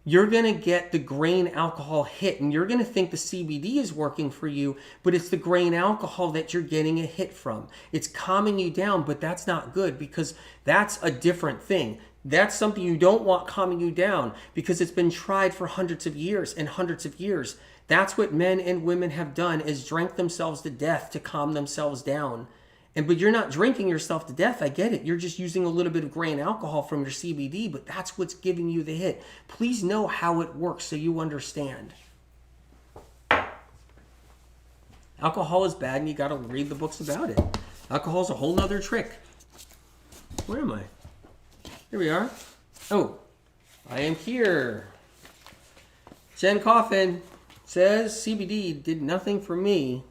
You're going to get the grain alcohol hit, and you're going to think the CBD is working for you, but it's the grain alcohol that you're getting a hit from. It's calming you down, but that's not good, because that's a different thing. That's something you don't want calming you down, because it's been tried for hundreds of years and hundreds of years. That's what men and women have done, is drank themselves to death to calm themselves down. But you're not drinking yourself to death. I get it. You're just using a little bit of grain alcohol from your CBD, but that's what's giving you the hit. Please know how it works so you understand. Alcohol is bad, and you got to read the books about it. Alcohol is a whole nother trick. Where am I? Here we are. Oh, I am here. Jen Coffin says CBD did nothing for me.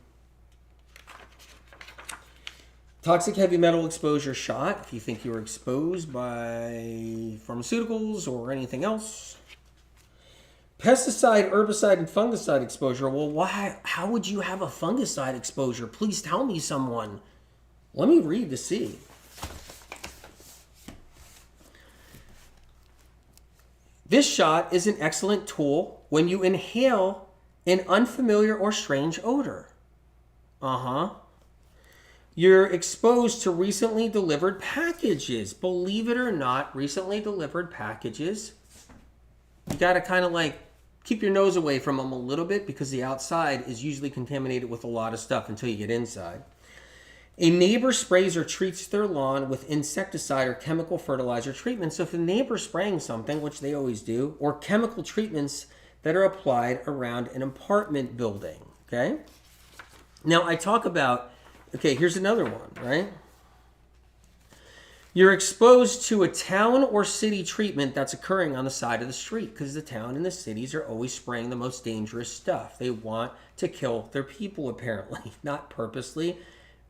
Toxic heavy metal exposure shot, if you think you were exposed by pharmaceuticals or anything else. Pesticide, herbicide, and fungicide exposure. Well, why? How would you have a fungicide exposure? Please tell me, someone. Let me read to see. This shot is an excellent tool when you inhale an unfamiliar or strange odor. You're exposed to recently delivered packages. Believe it or not, recently delivered packages. You got to kind of like keep your nose away from them a little bit, because the outside is usually contaminated with a lot of stuff until you get inside. A neighbor sprays or treats their lawn with insecticide or chemical fertilizer treatment. So if a neighbor's spraying something, which they always do, or chemical treatments that are applied around an apartment building, okay? Now I talk about, okay, here's another one, right? You're exposed to a town or city treatment that's occurring on the side of the street, because the town and the cities are always spraying the most dangerous stuff. They want to kill their people, apparently. Not purposely,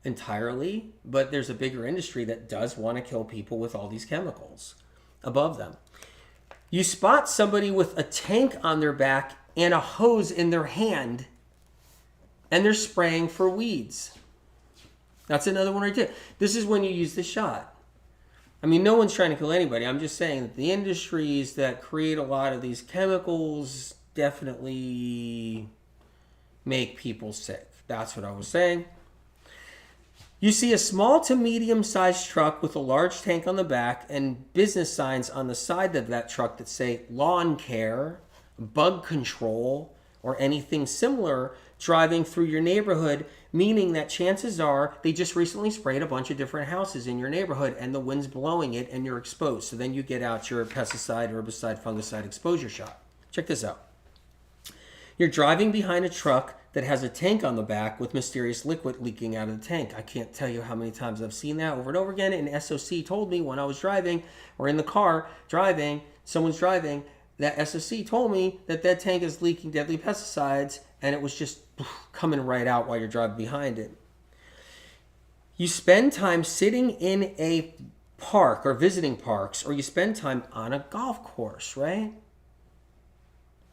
entirely, but there's a bigger industry that does want to kill people with all these chemicals above them. You spot somebody with a tank on their back and a hose in their hand, and they're spraying for weeds. That's another one right there. This is when you use the shot. I mean, no one's trying to kill anybody. I'm just saying that the industries that create a lot of these chemicals definitely make people sick. That's what I was saying. You see a small to medium-sized truck with a large tank on the back and business signs on the side of that truck that say lawn care, bug control, or anything similar driving through your neighborhood, meaning that chances are they just recently sprayed a bunch of different houses in your neighborhood and the wind's blowing it and you're exposed. So then you get out your pesticide, herbicide, fungicide exposure shot. Check this out. You're driving behind a truck that has a tank on the back with mysterious liquid leaking out of the tank. I can't tell you how many times I've seen that over and over again. And SOC told me when I was driving or in the car driving, someone's driving, that SOC told me that that tank is leaking deadly pesticides, and it was just coming right out while you're driving behind it. You spend time sitting in a park or visiting parks, or you spend time on a golf course, right?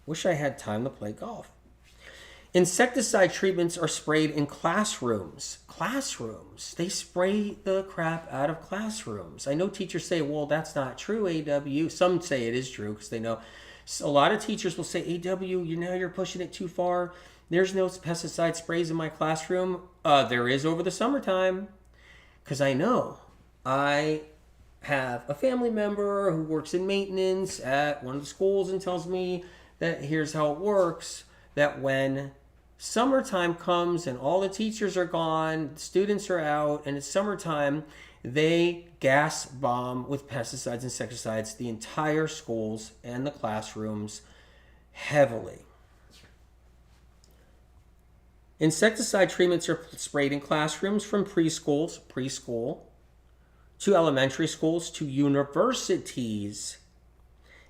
Wish I had time to play golf. Insecticide treatments are sprayed in classrooms. Classrooms. They spray the crap out of classrooms. I know teachers say, well, that's not true, AW. Some say it is true because they know. A lot of teachers will say, AW, you're pushing it too far. There's no pesticide sprays in my classroom. There is over the summertime. Because I know. I have a family member who works in maintenance at one of the schools and tells me that here's how it works. That when summertime comes and all the teachers are gone, students are out, and it's summertime, they gas bomb with pesticides, insecticides, the entire schools and the classrooms heavily. Insecticide treatments are sprayed in classrooms from preschool, to elementary schools, to universities,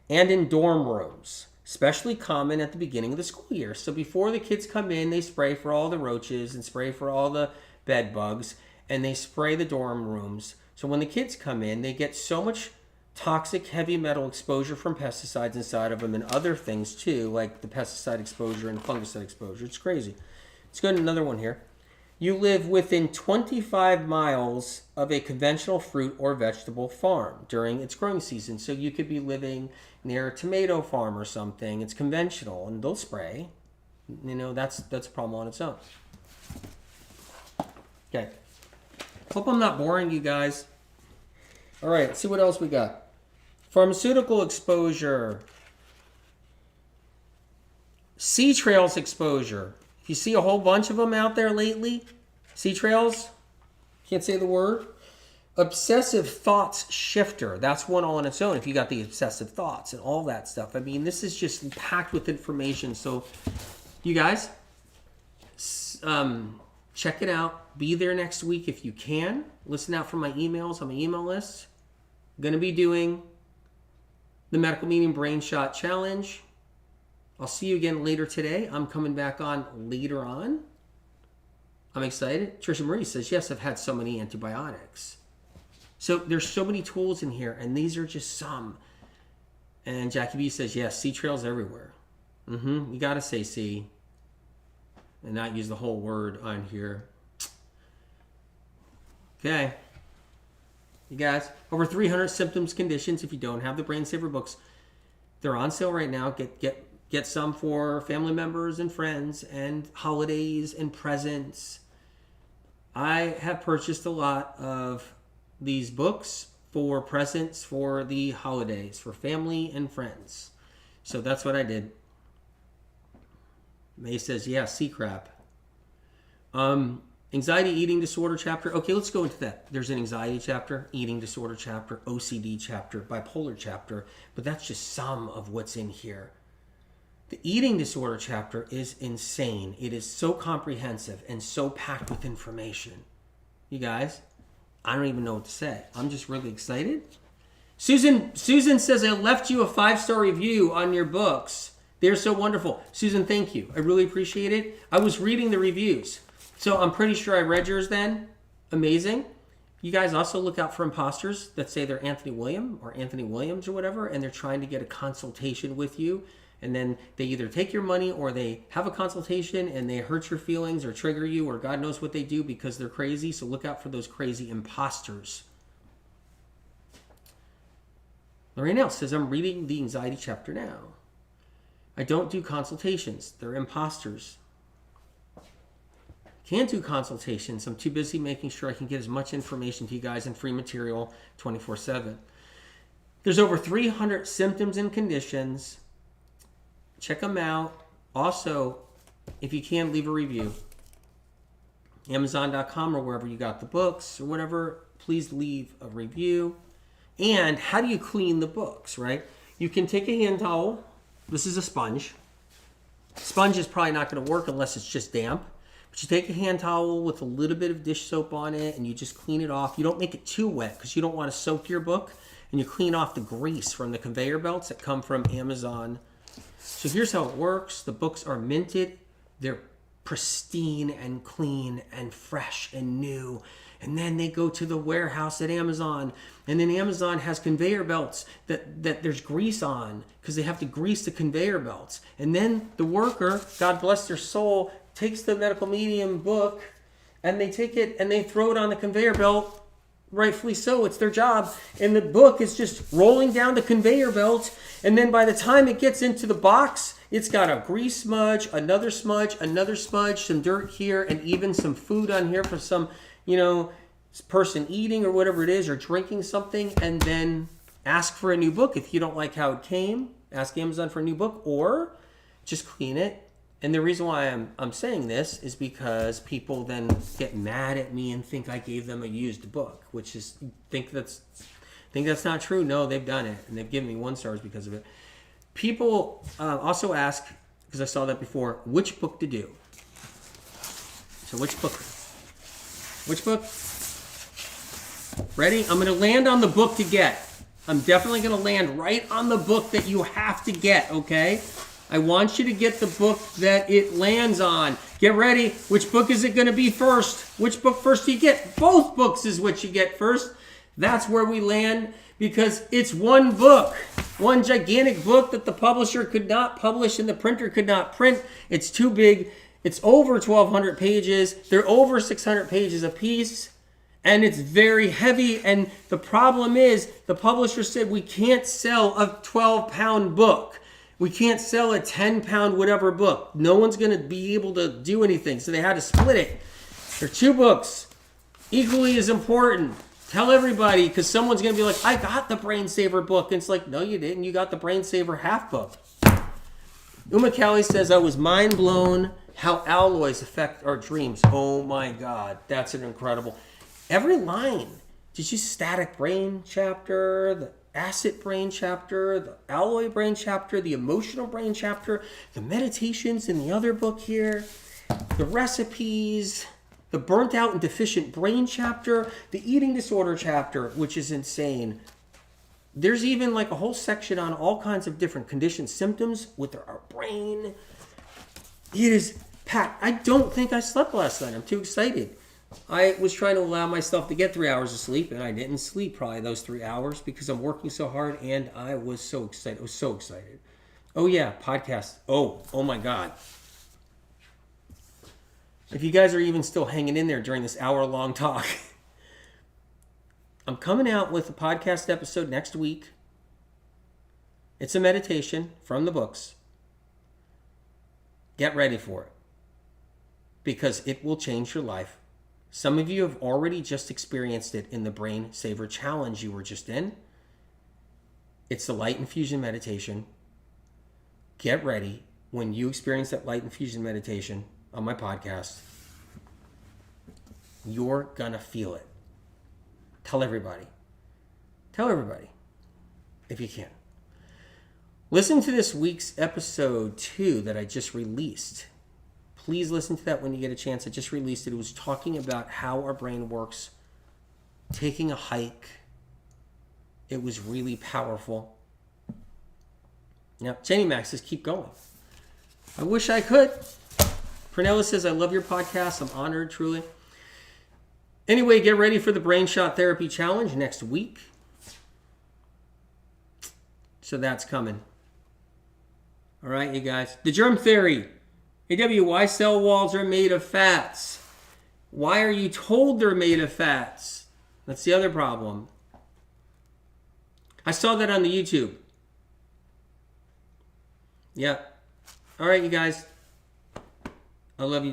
and in dorm rooms. Especially common at the beginning of the school year. So before the kids come in, they spray for all the roaches and spray for all the bed bugs, and they spray the dorm rooms. So when the kids come in, they get so much toxic heavy metal exposure from pesticides inside of them and other things too, like the pesticide exposure and fungicide exposure. It's crazy. Let's go to another one here. You live within 25 miles of a conventional fruit or vegetable farm during its growing season. So you could be living near a tomato farm or something. It's conventional, and they'll spray. That's a problem on its own. Okay. Hope I'm not boring you guys. All right, let's see what else we got. Pharmaceutical exposure. Sea trails exposure. If you see a whole bunch of them out there lately, sea trails, can't say the word. Obsessive thoughts shifter. That's one all on its own if you got the obsessive thoughts and all that stuff. I mean, this is just packed with information. So you guys, check it out. Be there next week if you can. Listen out for my emails on my email list. I'm going to be doing the Medical Medium Brain Shot Challenge. I'll see you again later today. I'm coming back on later on. I'm excited. Trisha Marie says, yes, I've had so many antibiotics. So there's so many tools in here, and these are just some. And Jackie B says, yes, sea trails everywhere. You got to say sea and not use the whole word on here. Okay. You guys, over 300 symptoms, conditions. If you don't have the Brain Saver books, they're on sale right now. Get some for family members and friends and holidays and presents. I have purchased a lot of these books for presents for the holidays, for family and friends. So that's what I did. May says, yeah, sea crap. Anxiety, eating disorder chapter. Okay, let's go into that. There's an anxiety chapter, eating disorder chapter, OCD chapter, bipolar chapter, but that's just some of what's in here. The eating disorder chapter is insane. It is so comprehensive and so packed with information. You guys, I don't even know what to say. I'm just really excited. Susan says, I left you a 5-star review on your books. They're so wonderful. Susan, thank you. I really appreciate it. I was reading the reviews, so I'm pretty sure I read yours then. Amazing. You guys also look out for imposters that say they're Anthony William or Anthony Williams or whatever, and they're trying to get a consultation with you. And then they either take your money or they have a consultation and they hurt your feelings or trigger you or God knows what they do because they're crazy. So look out for those crazy imposters. Lorraine L says, I'm reading the anxiety chapter now. I don't do consultations. They're imposters. Can't do consultations. I'm too busy making sure I can get as much information to you guys and free material 24/7. There's over 300 symptoms and conditions. Check them out. Also, if you can, leave a review. Amazon.com or wherever you got the books or whatever, please leave a review. And how do you clean the books, right? You can take a hand towel. This is a sponge. Sponge is probably not going to work unless it's just damp. But you take a hand towel with a little bit of dish soap on it and you just clean it off. You don't make it too wet because you don't want to soak your book. And you clean off the grease from the conveyor belts that come from Amazon. So here's how it works. The books are minted. They're pristine and clean and fresh and new. And then they go to the warehouse at Amazon. And then Amazon has conveyor belts that there's grease on because they have to grease the conveyor belts. And then the worker, God bless their soul, takes the medical medium book and they take it and they throw it on the conveyor belt. Rightfully so, it's their job. And the book is just rolling down the conveyor belt. And then by the time it gets into the box, it's got a grease smudge, another smudge, some dirt here, and even some food on here for some, person eating or whatever it is, or drinking something. And then ask for a new book. If you don't like how it came, ask Amazon for a new book, or just clean it. And the reason why I'm saying this is because people then get mad at me and think I gave them a used book, which is think that's not true. No, they've done it, and they've given me 1 stars because of it. People also ask, because I saw that before, which book to do. So which book? Ready? I'm going to land on the book to get. I'm definitely going to land right on the book that you have to get, okay? I want you to get the book that it lands on. Get ready. Which book is it going to be first? Which book first do you get? Both books is what you get first. That's where we land because it's one book. One gigantic book that the publisher could not publish and the printer could not print. It's too big. It's over 1,200 pages. They're over 600 pages a piece. And it's very heavy. And the problem is the publisher said we can't sell a 12-pound book. We can't sell a 10-pound whatever book. No one's going to be able to do anything. So they had to split it. They're 2 books. Equally as important. Tell everybody, because someone's going to be like, I got the Brain Saver book. And it's like, no, you didn't. You got the Brain Saver half book. Uma Kelly says, I was mind blown how alloys affect our dreams. Oh my God. That's an incredible. Every line. Did you static brain chapter, the acid brain chapter, the alloy brain chapter, the emotional brain chapter, the meditations in the other book here, the recipes, the burnt out and deficient brain chapter, the eating disorder chapter, which is insane. There's even like a whole section on all kinds of different conditions, symptoms with our brain. It is packed. I don't think I slept last night. I'm too excited. I was trying to allow myself to get 3 hours of sleep, and I didn't sleep probably those 3 hours because I'm working so hard, and I was so excited. I was so excited. Oh, yeah, podcast. Oh my God. If you guys are even still hanging in there during this hour-long talk, I'm coming out with a podcast episode next week. It's a meditation from the books. Get ready for it because it will change your life. Some of you have already just experienced it in the Brain Saver Challenge you were just in. It's the light infusion meditation. Get ready when you experience that light infusion meditation on my podcast. You're gonna feel it. Tell everybody. Tell everybody if you can. Listen to this week's episode 2 that I just released. Please listen to that when you get a chance. I just released it. It was talking about how our brain works, taking a hike. It was really powerful. Now, Jenny Max says, keep going. I wish I could. Pernella says, I love your podcast. I'm honored, truly. Anyway, get ready for the Brain Shot Therapy Challenge next week. So that's coming. All right, you guys. The germ theory. AW, why cell walls are made of fats? Why are you told they're made of fats? That's the other problem. I saw that on the YouTube. Yeah. All right, you guys. I love you, dear.